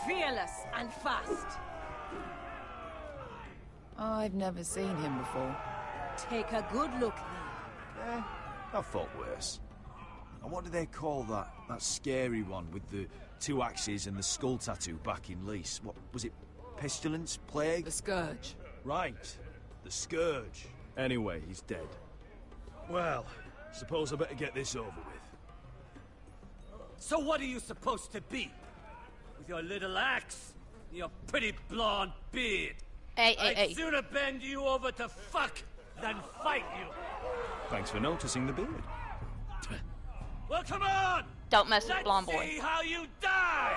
Speaker 20: fearless, and fast.
Speaker 13: I've never seen him before.
Speaker 20: Take a good look then.
Speaker 10: I thought worse. And what do they call that scary one with the 2 axes and the skull tattoo back in Lease? What was it? Pestilence? Plague?
Speaker 13: The Scourge.
Speaker 10: Right. The Scourge. Anyway, he's dead. Well, suppose I better get this over with.
Speaker 5: So what are you supposed to be? With your little axe? And your pretty blonde beard? I'd sooner bend you over to fuck than fight you.
Speaker 10: Thanks for noticing the beard.
Speaker 5: Well, come on!
Speaker 1: Don't mess with
Speaker 5: Let's
Speaker 1: Blonde Boy.
Speaker 5: see how you die!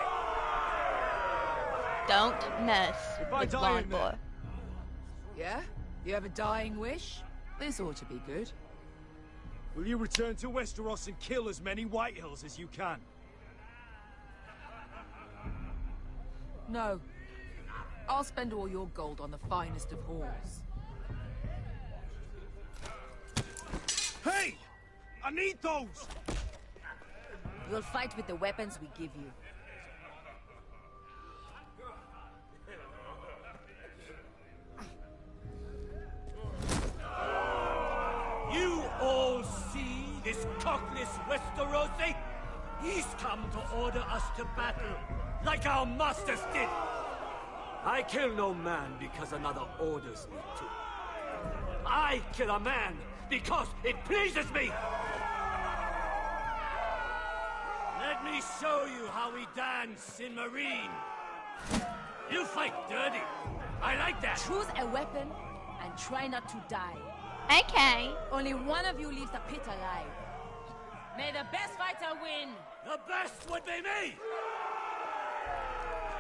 Speaker 1: Don't mess with Blonde Boy.
Speaker 13: Yeah? You have a dying wish? This ought to be good.
Speaker 10: Will you return to Westeros and kill as many Whitehills as you can?
Speaker 13: No. I'll spend all your gold on the finest of halls.
Speaker 10: Hey! I need those!
Speaker 20: You'll fight with the weapons we give you.
Speaker 5: You all see this cockless Westerosi? He's come to order us to battle, like our masters did. I kill no man because another orders me to. I kill a man because it pleases me! Let me show you how we dance in Marine. You fight dirty. I like that.
Speaker 20: Choose a weapon and try not to die.
Speaker 1: Okay.
Speaker 20: Only one of you leaves the pit alive. May the best fighter win.
Speaker 5: The best would be me!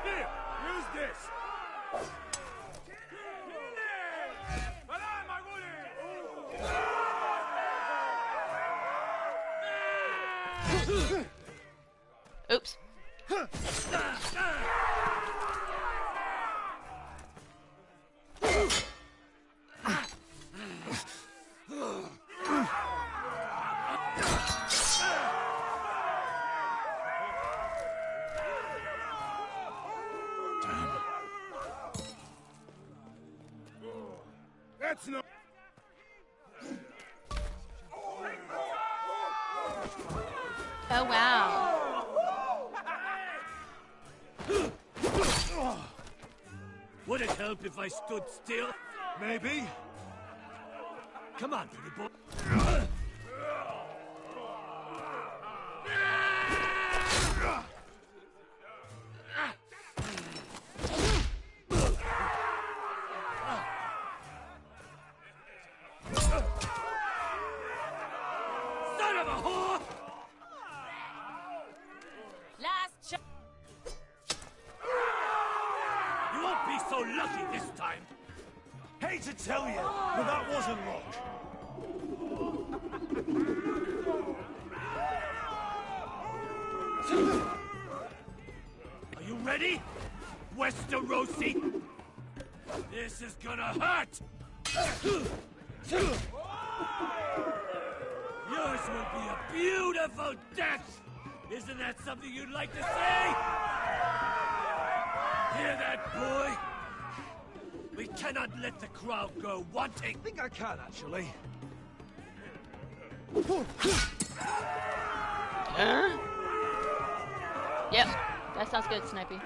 Speaker 10: Here, use this.
Speaker 1: Oops.
Speaker 4: That's no.
Speaker 1: Oh wow.
Speaker 5: Would it help if I stood still?
Speaker 10: Maybe.
Speaker 5: Come on, pretty boy. Son of a whore!
Speaker 20: Last shot.
Speaker 5: You won't be so lucky this time.
Speaker 10: Hate to tell you, but that wasn't luck.
Speaker 5: Are you ready, Westerosi? This is gonna hurt! beautiful death! Isn't that something you'd like to say? Hear that, boy? We cannot let the crowd go wanting.
Speaker 10: I think I can, actually.
Speaker 1: Yep, that sounds good, Snipey.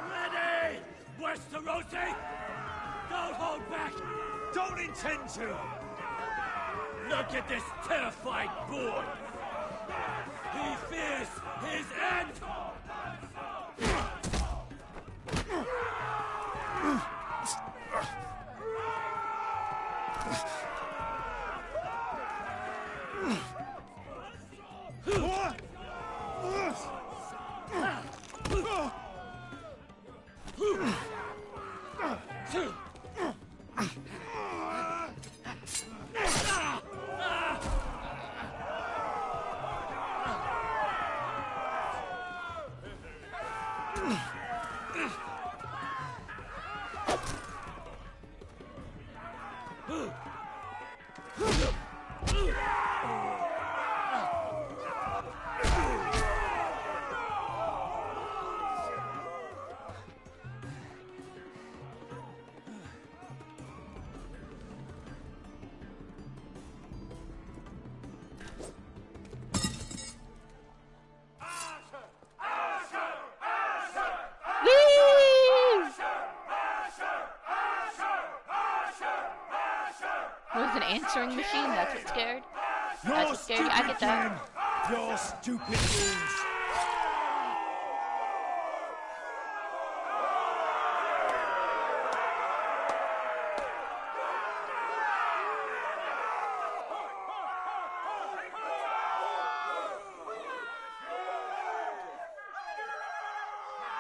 Speaker 5: Ready! Westerosi! Don't hold back!
Speaker 10: Don't intend to!
Speaker 5: Look at this terrified boy! He fears his end!
Speaker 1: Was an answering machine? That's what scared.
Speaker 10: Your
Speaker 1: That's what scared you. I get that.
Speaker 10: Your stupid rules.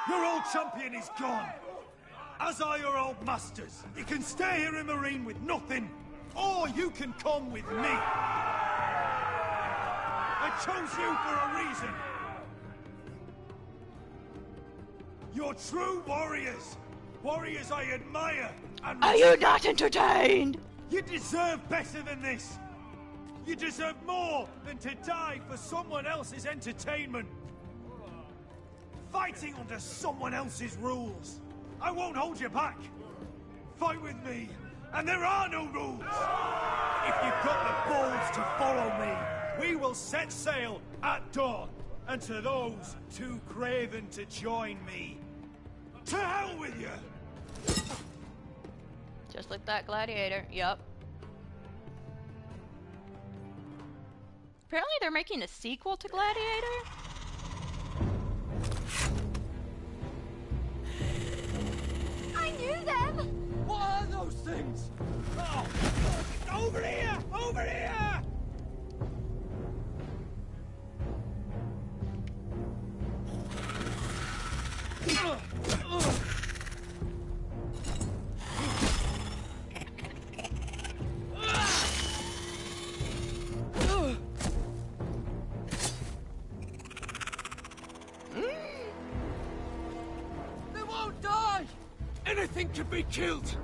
Speaker 10: Your old champion is gone. As are your old masters. You can stay here in Marine with nothing, or you can come with me. I chose you for a reason. You're true warriors. Warriors I admire and
Speaker 1: Are you not entertained?
Speaker 10: You deserve better than this. You deserve more than to die for someone else's entertainment. Fighting under someone else's rules. I won't hold you back. Fight with me, and there are no rules. If you've got the balls to follow me, we will set sail at dawn. And to those too craven to join me, to hell with you!
Speaker 1: Just like that gladiator. Yup. Apparently they're making a sequel to Gladiator?
Speaker 15: I knew them!
Speaker 5: What are those things?
Speaker 10: Oh. Over here! Over here!
Speaker 5: They won't die! Anything can be killed!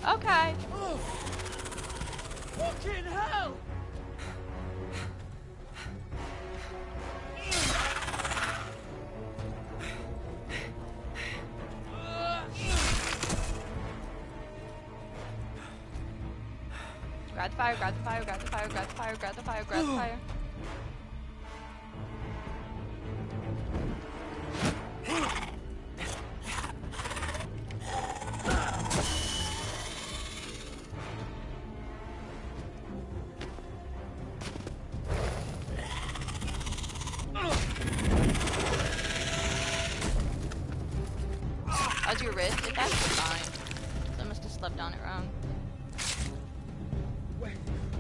Speaker 1: Okay.
Speaker 5: Fucking hell!
Speaker 1: Grab the fire, grab the fire, grab the fire, grab the fire, grab the fire, grab the fire. How's your wrist? It's actually fine. So I must have slept on it wrong.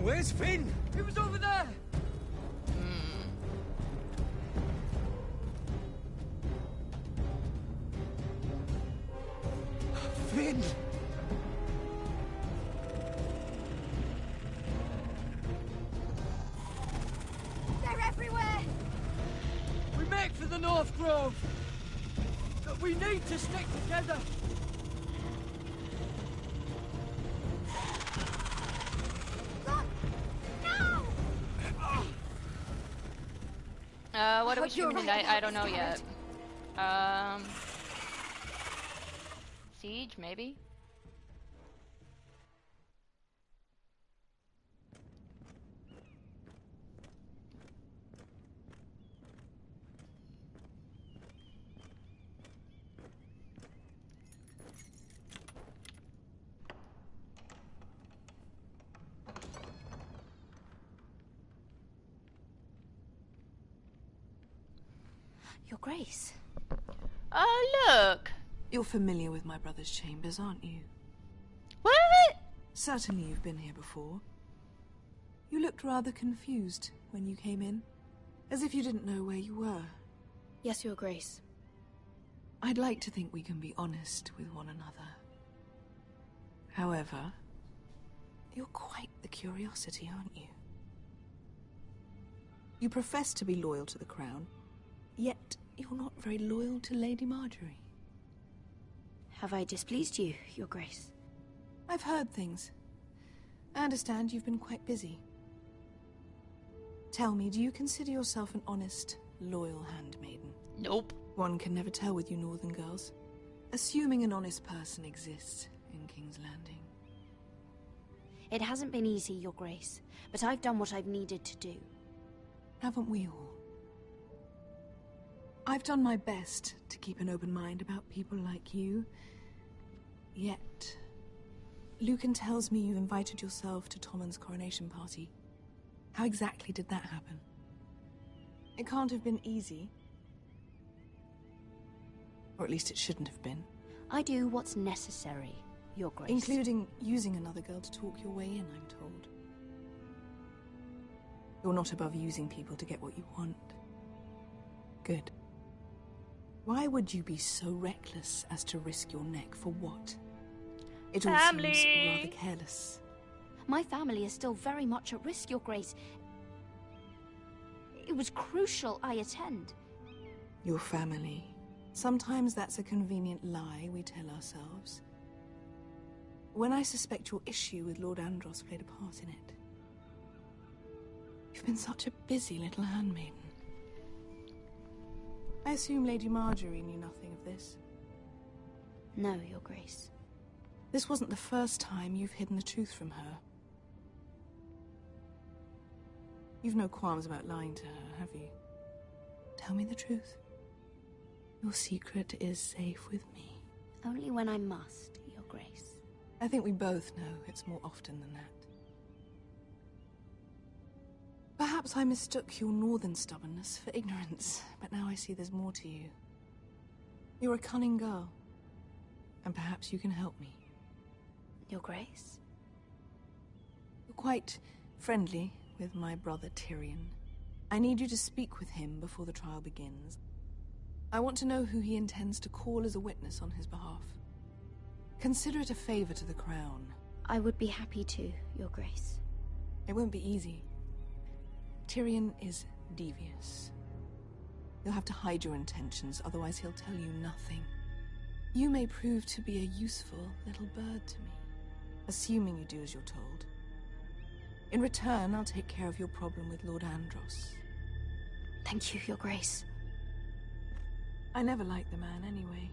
Speaker 17: Where's Finn? He was over there! Finn!
Speaker 15: They're everywhere!
Speaker 17: We make for the North Grove! But we need to stick together!
Speaker 1: What are we shooting tonight? I don't know yet. Siege, maybe?
Speaker 12: Your Grace.
Speaker 1: Oh, look!
Speaker 3: You're familiar with my brother's chambers, aren't you?
Speaker 1: What?
Speaker 3: Certainly you've been here before. You looked rather confused when you came in, as if you didn't know where you were.
Speaker 12: Yes, Your Grace.
Speaker 3: I'd like to think we can be honest with one another. However, you're quite the curiosity, aren't you? You profess to be loyal to the crown, yet you're not very loyal to Lady Marjorie.
Speaker 12: Have I displeased you, Your Grace?
Speaker 3: I've heard things. I understand you've been quite busy. Tell me, do you consider yourself an honest, loyal handmaiden?
Speaker 1: Nope.
Speaker 3: One can never tell with you northern girls. Assuming an honest person exists in King's Landing.
Speaker 12: It hasn't been easy, Your Grace, but I've done what I've needed to do.
Speaker 3: Haven't we all? I've done my best to keep an open mind about people like you. Yet, Lucan tells me you invited yourself to Tommen's coronation party. How exactly did that happen? It can't have been easy. Or at least it shouldn't have been.
Speaker 12: I do what's necessary, Your Grace.
Speaker 3: Including using another girl to talk your way in, I'm told. You're not above using people to get what you want. Good. Why would you be so reckless as to risk your neck for what? It all seems rather careless.
Speaker 12: My family is still very much at risk, Your Grace. It was crucial I attend.
Speaker 3: Your family. Sometimes that's a convenient lie we tell ourselves. When I suspect your issue with Lord Andros played a part in it. You've been such a busy little handmaiden. I assume Lady Marjorie knew nothing of this.
Speaker 12: No, Your Grace.
Speaker 3: This wasn't the first time you've hidden the truth from her. You've no qualms about lying to her, have you? Tell me the truth. Your secret is safe with me.
Speaker 12: Only when I must, Your Grace.
Speaker 3: I think we both know it's more often than that. Perhaps I mistook your northern stubbornness for ignorance, but now I see there's more to you. You're a cunning girl, and perhaps you can help me.
Speaker 12: Your Grace?
Speaker 3: You're quite friendly with my brother Tyrion. I need you to speak with him before the trial begins. I want to know who he intends to call as a witness on his behalf. Consider it a favor to the crown.
Speaker 12: I would be happy to, Your Grace.
Speaker 3: It won't be easy. Tyrion is devious. You'll have to hide your intentions, otherwise he'll tell you nothing. You may prove to be a useful little bird to me, assuming you do as you're told. In return, I'll take care of your problem with Lord Andros.
Speaker 7: Thank you, Your Grace.
Speaker 3: I never liked the man anyway.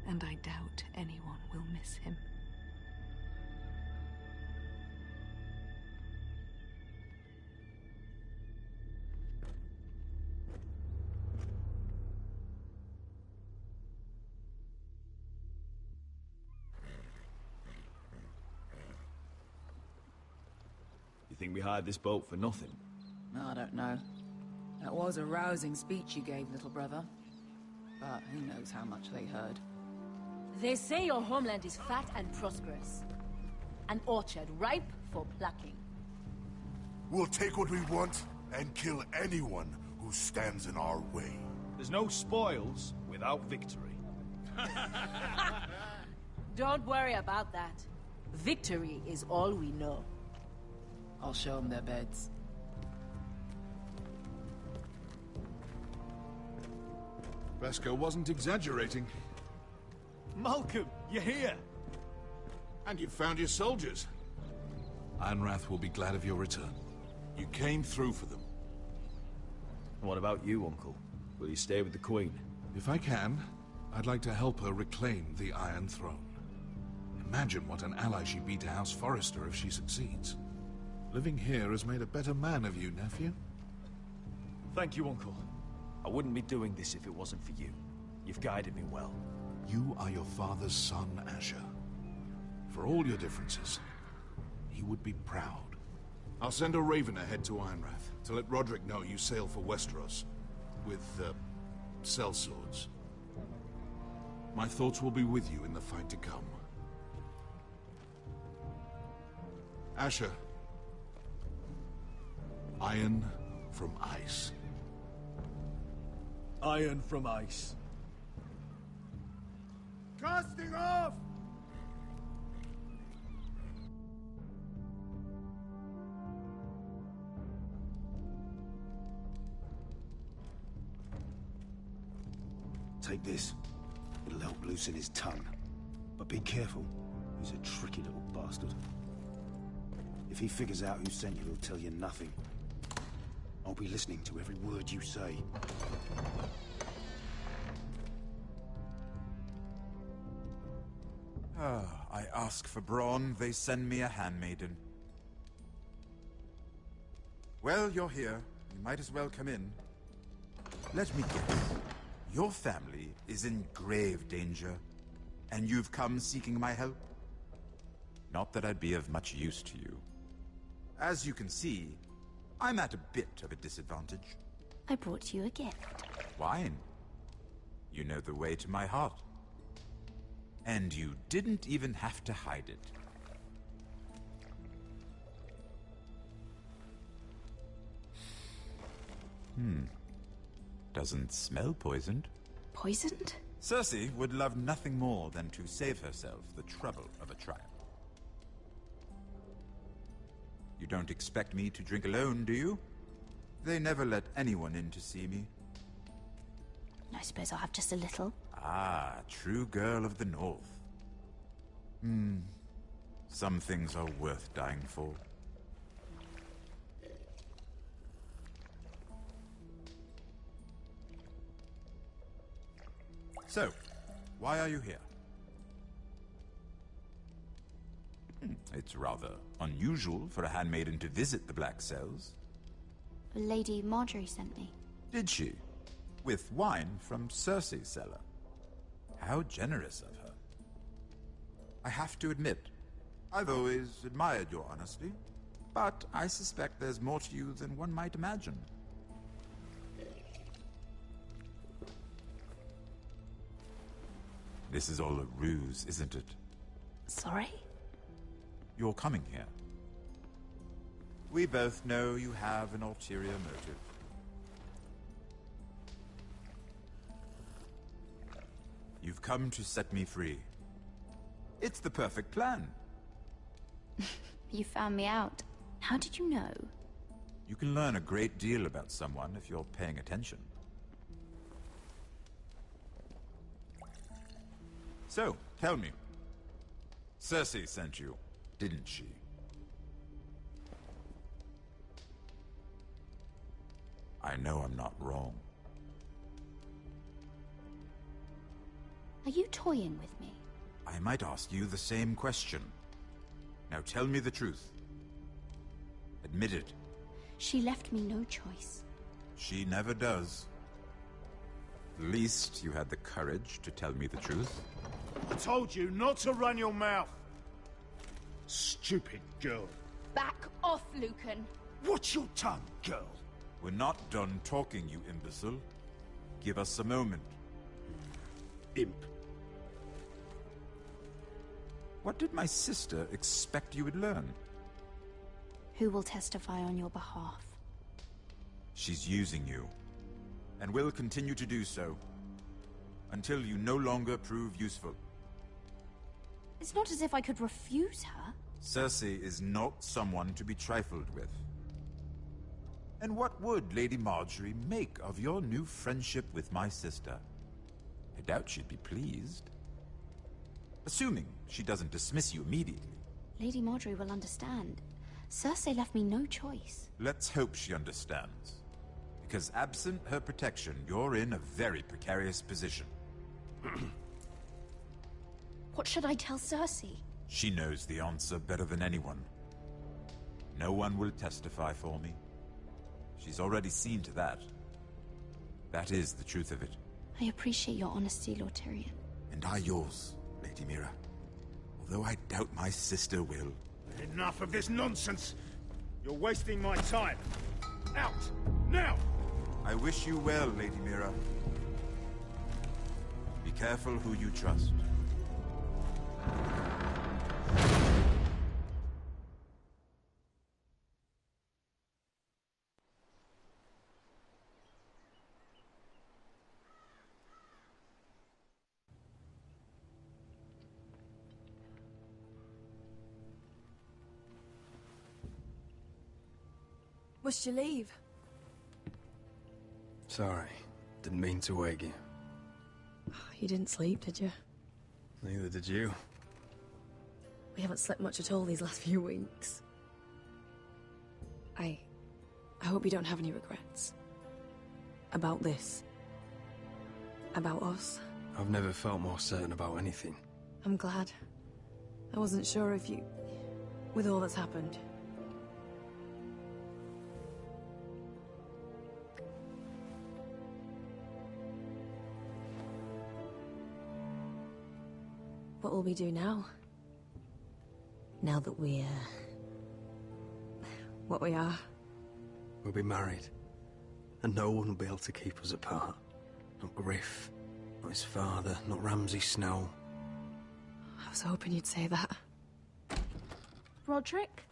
Speaker 3: And I doubt anyone will miss him.
Speaker 21: You think we hired this boat for nothing?
Speaker 13: I don't know. That was a rousing speech you gave, little brother. But who knows how much they heard.
Speaker 20: They say your homeland is fat and prosperous. An orchard ripe for plucking.
Speaker 4: We'll take what we want and kill anyone who stands in our way.
Speaker 10: There's no spoils without victory.
Speaker 20: Don't worry about that. Victory is all we know.
Speaker 13: I'll show them their beds.
Speaker 14: Vesco wasn't exaggerating.
Speaker 10: Malcolm, you're here!
Speaker 14: And you've found your soldiers. Ironrath will be glad of your return. You came through for them.
Speaker 21: What about you, Uncle? Will you stay with the Queen?
Speaker 14: If I can, I'd like to help her reclaim the Iron Throne. Imagine what an ally she'd be to House Forrester if she succeeds. Living here has made a better man of you, nephew.
Speaker 10: Thank you, Uncle. I wouldn't be doing this if it wasn't for you. You've guided me well.
Speaker 14: You are your father's son, Asher. For all your differences, he would be proud. I'll send a raven ahead to Ironrath to let Roderick know you sail for Westeros with, sellswords. My thoughts will be with you in the fight to come. Asher. Iron from ice.
Speaker 10: Iron from ice.
Speaker 4: Casting off!
Speaker 22: Take this. It'll help loosen his tongue. But be careful. He's a tricky little bastard. If he figures out who sent you, he'll tell you nothing. I'll be listening to every word you say.
Speaker 23: I ask for brawn, they send me a handmaiden. Well, you're here. You might as well come in. Let me guess. Your family is in grave danger, and you've come seeking my help? Not that I'd be of much use to you. As you can see, I'm at a bit of a disadvantage.
Speaker 7: I brought you a gift.
Speaker 23: Wine. You know the way to my heart. And you didn't even have to hide it. Doesn't smell poisoned.
Speaker 7: Poisoned?
Speaker 23: Cersei would love nothing more than to save herself the trouble of a trial. You don't expect me to drink alone, do you? They never let anyone in to see me.
Speaker 7: I suppose I'll have just a little.
Speaker 23: Ah, true girl of the North. Some things are worth dying for. So, why are you here? It's rather unusual for a handmaiden to visit the Black Cells.
Speaker 7: Lady Marjorie sent me.
Speaker 23: Did she? With wine from Cersei's cellar. How generous of her. I have to admit, I've always admired your honesty, but I suspect there's more to you than one might imagine. This is all a ruse, isn't it?
Speaker 7: Sorry?
Speaker 23: You're coming here. We both know you have an ulterior motive. You've come to set me free. It's the perfect plan.
Speaker 7: You found me out. How did you know?
Speaker 23: You can learn a great deal about someone if you're paying attention. So, tell me. Cersei sent you, didn't she? I know I'm not wrong.
Speaker 7: Are you toying with me?
Speaker 23: I might ask you the same question. Now tell me the truth. Admit it.
Speaker 7: She left me no choice.
Speaker 23: She never does. At least you had the courage to tell me the truth.
Speaker 10: I told you not to run your mouth. Stupid girl.
Speaker 20: Back off, Lucan.
Speaker 10: Watch your tongue, girl.
Speaker 23: We're not done talking, you imbecile. Give us a moment.
Speaker 10: Imp.
Speaker 23: What did my sister expect you would learn?
Speaker 7: Who will testify on your behalf?
Speaker 23: She's using you, and will continue to do so, until you no longer prove useful.
Speaker 7: It's not as if I could refuse her.
Speaker 23: Cersei is not someone to be trifled with. And what would Lady Marjorie make of your new friendship with my sister? I doubt she'd be pleased. Assuming she doesn't dismiss you immediately.
Speaker 7: Lady Marjorie will understand. Cersei left me no choice.
Speaker 23: Let's hope she understands. Because absent her protection, you're in a very precarious position.
Speaker 7: What should I tell Cersei?
Speaker 23: She knows the answer better than anyone. No one will testify for me. She's already seen to that. That is the truth of it.
Speaker 7: I appreciate your honesty, Lord Tyrion.
Speaker 23: And I yours, Lady Mira. Although I doubt my sister will.
Speaker 10: Enough of this nonsense! You're wasting my time! Out! Now!
Speaker 23: I wish you well, Lady Mira. Be careful who you trust.
Speaker 2: Must you leave?
Speaker 17: Sorry. Didn't mean to wake you.
Speaker 2: You didn't sleep, did you?
Speaker 17: Neither did you.
Speaker 2: We haven't slept much at all these last few weeks. I hope you don't have any regrets. About this. About us.
Speaker 17: I've never felt more certain about anything.
Speaker 2: I'm glad. I wasn't sure if you... with all that's happened. What will we do now? Now that we're... what we are?
Speaker 17: We'll be married. And no one will be able to keep us apart. Not Griff, not his father, not Ramsay Snow.
Speaker 2: I was hoping you'd say that.
Speaker 6: Roderick?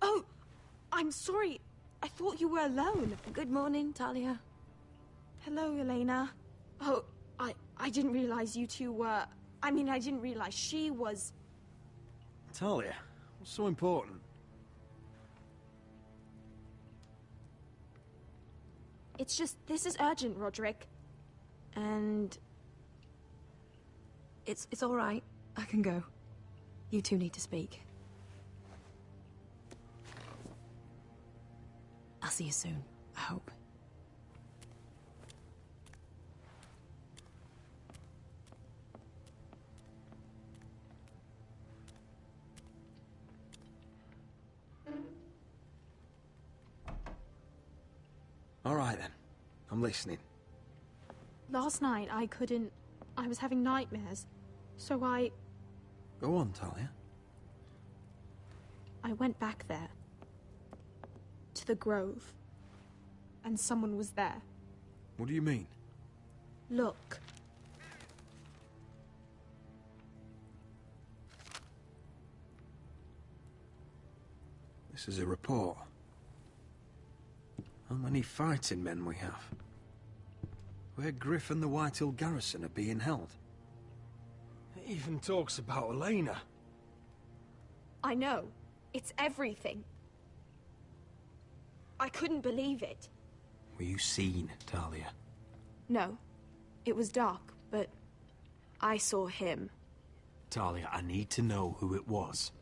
Speaker 6: Oh, I'm sorry. I thought you were alone.
Speaker 2: Good morning, Talia.
Speaker 6: Hello, Elena. Oh, I didn't realize you two were... I mean, I didn't realize she was...
Speaker 17: Talia, what's so important?
Speaker 6: It's just, this is urgent, Roderick. And...
Speaker 2: It's all right. I can go. You two need to speak. I'll see you soon, I hope.
Speaker 17: All right, then. I'm listening.
Speaker 6: Last night, I couldn't... I was having nightmares. So I
Speaker 17: Go on, Talia.
Speaker 6: went back there. To the grove. And someone was there.
Speaker 17: What do you mean?
Speaker 6: Look.
Speaker 17: This is a report. How many fighting men we have? Where Griff and the Whitehill garrison are being held. It even talks about Elena.
Speaker 6: I know. It's everything. I couldn't believe it.
Speaker 17: Were you seen, Talia?
Speaker 6: No. It was dark, but I saw him.
Speaker 17: Talia, I need to know who it was.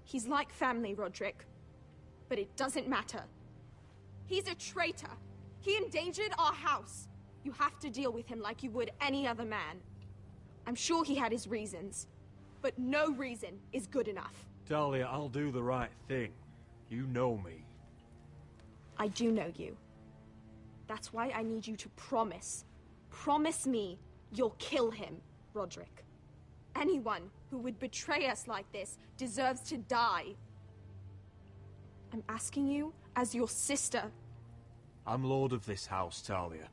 Speaker 6: He's like family, Roderick. But it doesn't matter. He's a traitor. He endangered our house. You have to deal with him like you would any other man. I'm sure he had his reasons, but no reason is good enough.
Speaker 10: Talia, I'll do the right thing. You know me.
Speaker 6: I do know you. That's why I need you to promise. Promise me you'll kill him, Roderick. Anyone who would betray us like this deserves to die. I'm asking you as your sister.
Speaker 10: I'm lord of this house, Talia.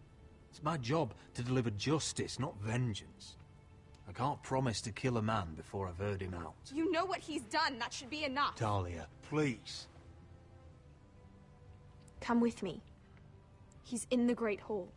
Speaker 10: It's my job to deliver justice, not vengeance. I can't promise to kill a man before I've heard him out.
Speaker 6: You know what he's done. That should be enough.
Speaker 10: Talia, please.
Speaker 6: Come with me. He's in the Great Hall.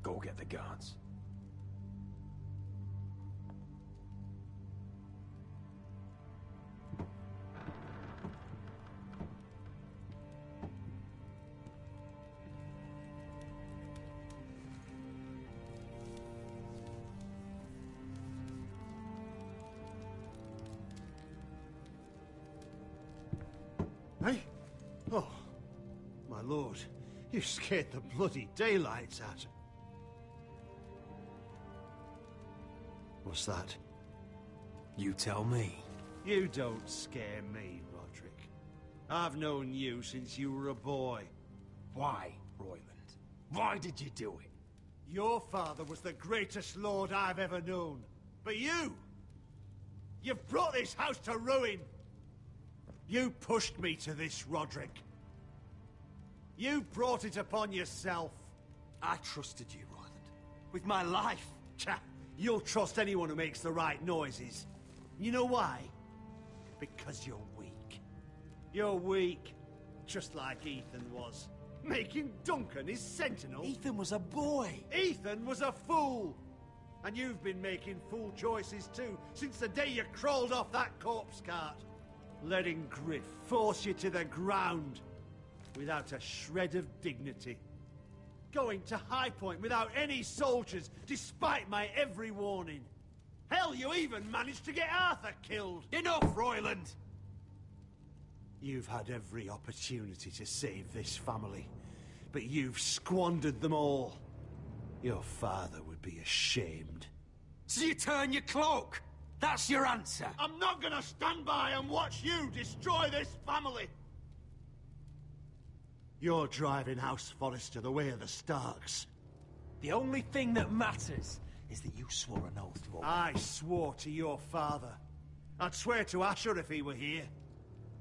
Speaker 17: Go get the guards.
Speaker 10: Hey? Oh, my lord. You scared the bloody daylights out. What's that?
Speaker 17: You tell me.
Speaker 10: You don't scare me, Roderick. I've known you since you were a boy.
Speaker 17: Why, Royland? Why did you do it?
Speaker 10: Your father was the greatest lord I've ever known. But you've brought this house to ruin. You pushed me to this, Roderick. You brought it upon yourself.
Speaker 17: I trusted you, Royland. With my life.
Speaker 10: You'll trust anyone who makes the right noises. You know why? Because you're weak. You're weak. Just like Ethan was. Making Duncan his sentinel.
Speaker 17: Ethan was a boy.
Speaker 10: Ethan was a fool. And you've been making fool choices too, since the day you crawled off that corpse cart. Letting Griff force you to the ground. Without a shred of dignity. Going to High Point without any soldiers, despite my every warning. Hell, you even managed to get Arthur killed.
Speaker 17: Enough, Royland!
Speaker 10: You've had every opportunity to save this family, but you've squandered them all. Your father would be ashamed.
Speaker 17: So you turn your cloak? That's your answer?
Speaker 10: I'm not gonna stand by and watch you destroy this family! You're driving House Forrester the way of the Starks.
Speaker 17: The only thing that matters is that you swore an oath to obey.
Speaker 10: I swore to your father. I'd swear to Asher if he were here.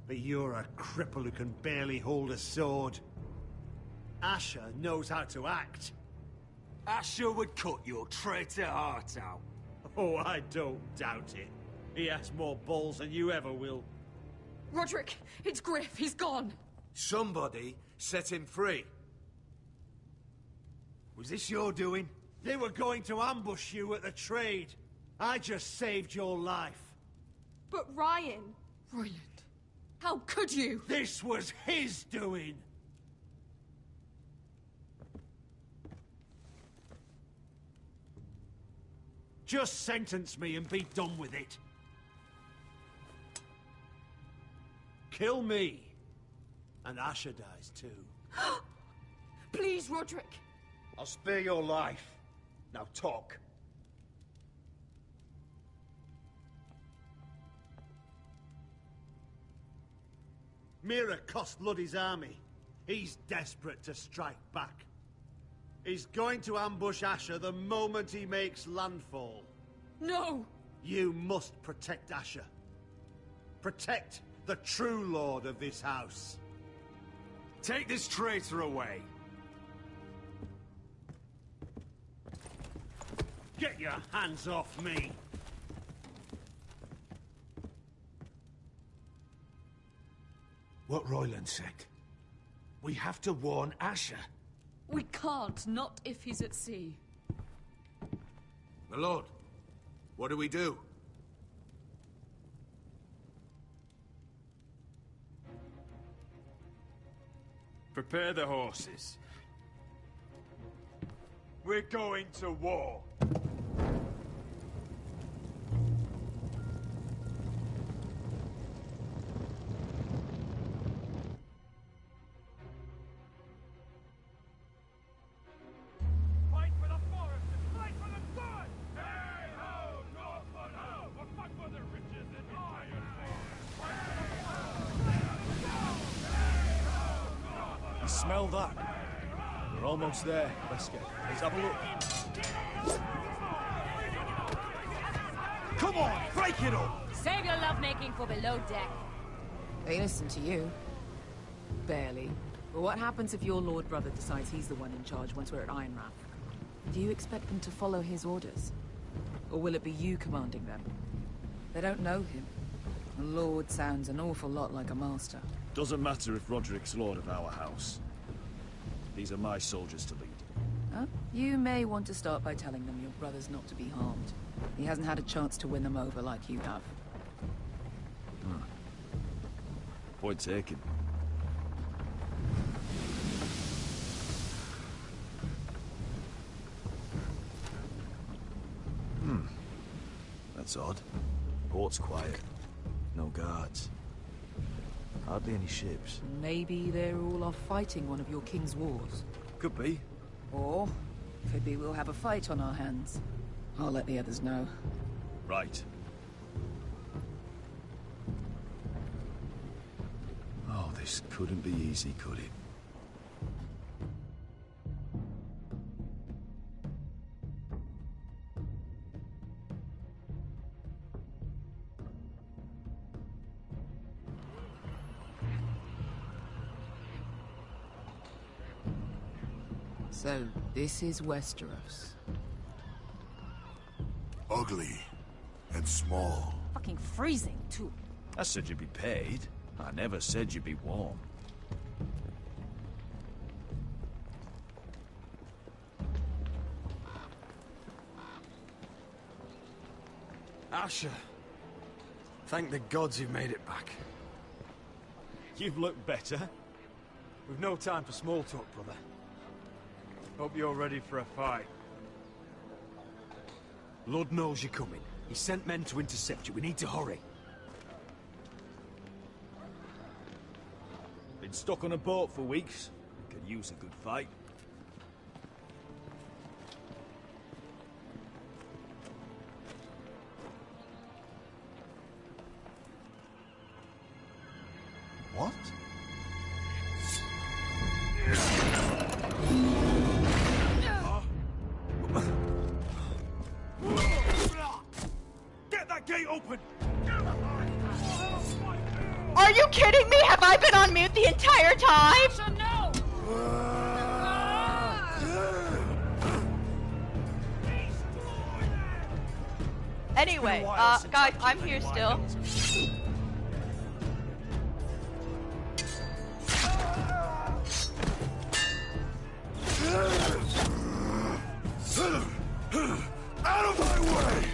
Speaker 10: But you're a cripple who can barely hold a sword. Asher knows how to act.
Speaker 17: Asher would cut your traitor heart out.
Speaker 10: Oh, I don't doubt it. He has more balls than you ever will.
Speaker 6: Roderick, it's Griff. He's gone.
Speaker 17: Somebody set him free. Was this your doing?
Speaker 10: They were going to ambush you at the trade. I just saved your life.
Speaker 6: But Ryan...
Speaker 2: Royland, how could you?
Speaker 10: This was his doing. Just sentence me and be done with it. Kill me. And Asher dies too.
Speaker 6: Please, Roderick.
Speaker 17: I'll spare your life. Now talk.
Speaker 10: Mira cost Luddy's army. He's desperate to strike back. He's going to ambush Asher the moment he makes landfall.
Speaker 6: No!
Speaker 10: You must protect Asher. Protect the true lord of this house.
Speaker 17: Take this traitor away.
Speaker 10: Get your hands off me!
Speaker 17: What Royland said. We have to warn Asher.
Speaker 13: We can't, not if he's at sea.
Speaker 23: My lord, what do we do?
Speaker 10: Prepare the horses. We're going to war. Fight for the forest and fight for the sun! Hey ho, Northwood ho! We'll fight for the riches and iron ore! You smell that? We're almost there, Yunalescka. Let's have a look. Come on, break it up!
Speaker 20: Save your lovemaking for below deck.
Speaker 13: They listen to you. Barely. But what happens if your lord brother decides he's the one in charge once we're at Ironrath? Do you expect them to follow his orders? Or will it be you commanding them? They don't know him. A lord sounds an awful lot like a master.
Speaker 10: Doesn't matter if Roderick's lord of our house. These are my soldiers to lead.
Speaker 13: Huh? You may want to start by telling them your brother's not to be harmed. He hasn't had a chance to win them over like you have.
Speaker 10: Point taken. That's odd. Port's quiet. No guards. Hardly any ships.
Speaker 13: Maybe they're all off fighting one of your king's wars.
Speaker 10: Could be.
Speaker 13: Or, could be we'll have a fight on our hands. I'll let the others know.
Speaker 10: Right. Oh, this couldn't be easy, could it?
Speaker 13: So, this is Westeros.
Speaker 4: Ugly and small.
Speaker 20: Fucking freezing, too.
Speaker 10: I said you'd be paid. I never said you'd be warm.
Speaker 17: Asher. Thank the gods you've made it back.
Speaker 10: You've looked better.
Speaker 17: We've no time for small talk, brother. Hope you're ready for a fight. Lord knows you're coming. He sent men to intercept you. We need to hurry.
Speaker 10: Been stuck on a boat for weeks. Could use a good fight.
Speaker 4: What?
Speaker 10: Get that gate open!
Speaker 1: Are you kidding me? Have I been on mute the entire time?
Speaker 20: No!
Speaker 1: Anyway, guys, I'm here still.
Speaker 4: Out of my way!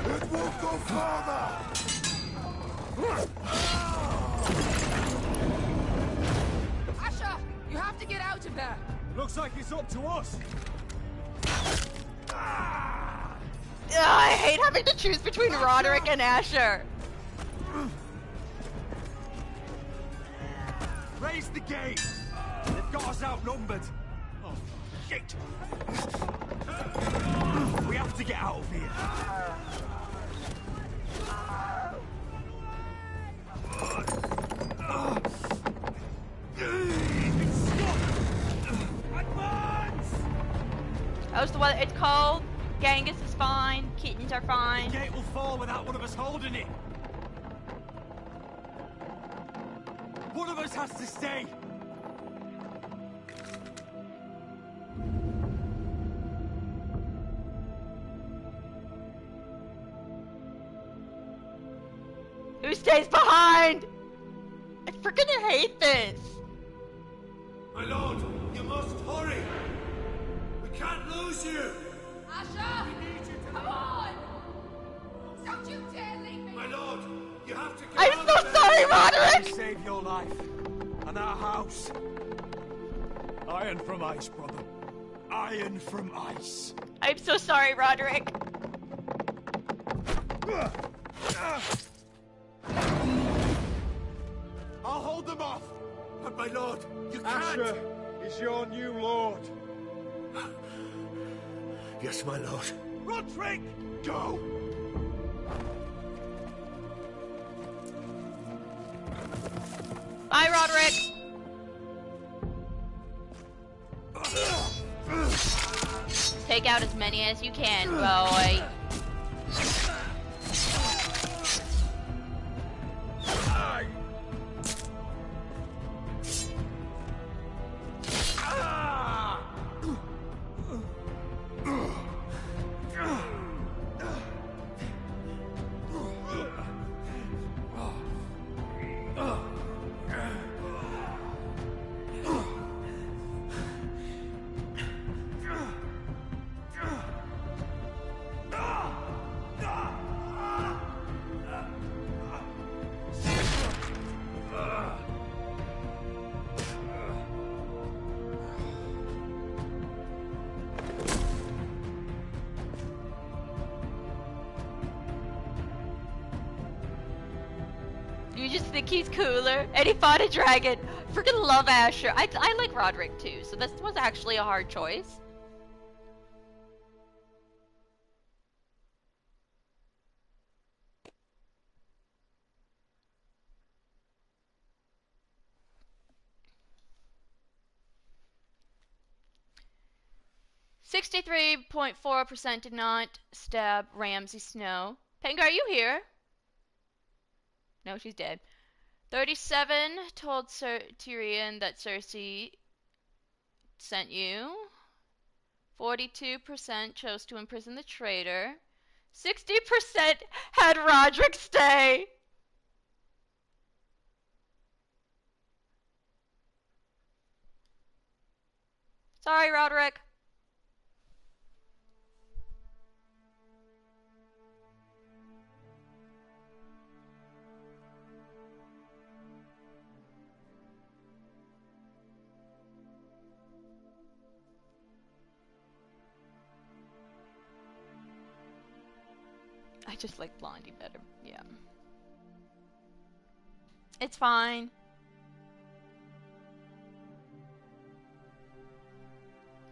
Speaker 4: It won't go farther!
Speaker 13: Asher! You have to get out of there!
Speaker 10: Looks like it's up to us.
Speaker 1: I hate having to choose between Roderick and Asher.
Speaker 10: Raise the gate! They've got us outnumbered. Oh, shit! We have to get out of here.
Speaker 1: How's the weather? It's cold. Genghis is fine. Kittens are fine.
Speaker 10: The gate will fall without one of us holding it. One of us has to stay.
Speaker 1: Who stays behind? I freaking hate this!
Speaker 10: My lord, you must hurry! We can't lose you!
Speaker 20: Asha! We need you to... Come on! Don't you dare leave me!
Speaker 10: My lord, you have to get
Speaker 1: I'm
Speaker 10: out
Speaker 1: so
Speaker 10: of there.
Speaker 1: sorry, Roderick!
Speaker 10: We save your life. And our house. Iron from ice, brother. Iron from ice.
Speaker 1: I'm so sorry, Roderick.
Speaker 10: I'll hold them off. But my lord, you can't.
Speaker 9: Asher is your new lord.
Speaker 10: Yes, my lord. Roderick, go!
Speaker 1: Bye, Roderick. Take out as many as you can, boy. You just think he's cooler, and he fought a dragon. Freaking love Asher. I like Roderick too, so this was actually a hard choice. .4% did not stab Ramsay Snow. Pengar, are you here? No, she's dead. 37 told Tyrion that Cersei sent you. 42% chose to imprison the traitor. 60% had Roderick stay. Sorry, Roderick. I just like Blondie better, yeah. It's fine.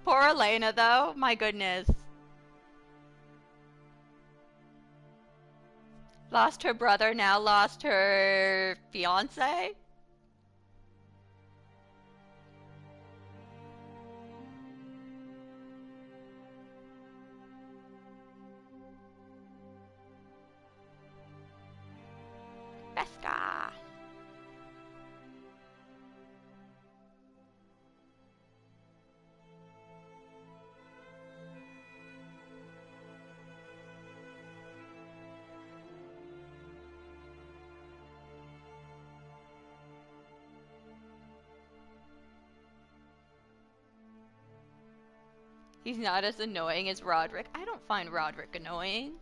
Speaker 1: Poor Elena, though. My goodness. Lost her brother, now lost her fiancé? Beska. He's not as annoying as Roderick. I don't find Roderick annoying.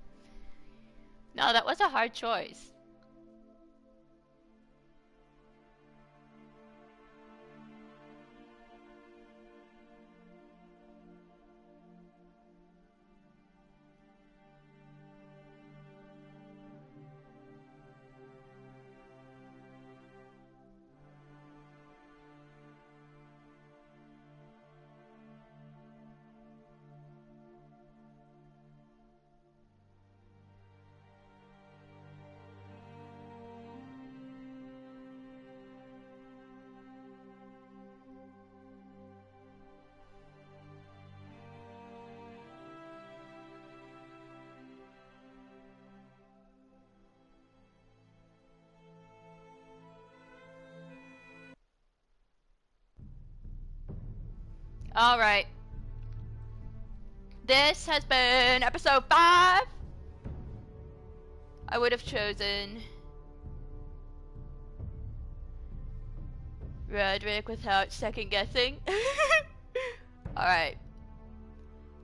Speaker 1: No, that was a hard choice. Alright. This has been episode 5. I would have chosen Roderick without second guessing. Alright.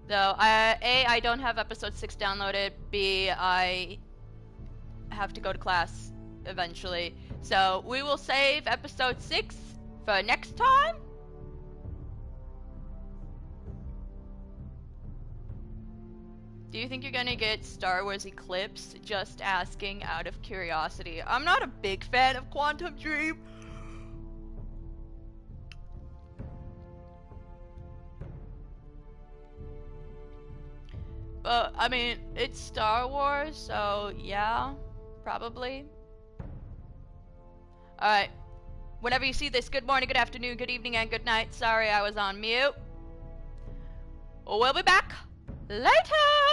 Speaker 1: So, A, I don't have episode 6 downloaded. B, I have to go to class eventually. So, we will save episode 6 for next time. Do you think you're gonna get Star Wars Eclipse? Just asking out of curiosity. I'm not a big fan of Quantum Dream. But, I mean, it's Star Wars, so yeah, probably. Alright. Whenever you see this, good morning, good afternoon, good evening, and good night. Sorry I was on mute. We'll be back later!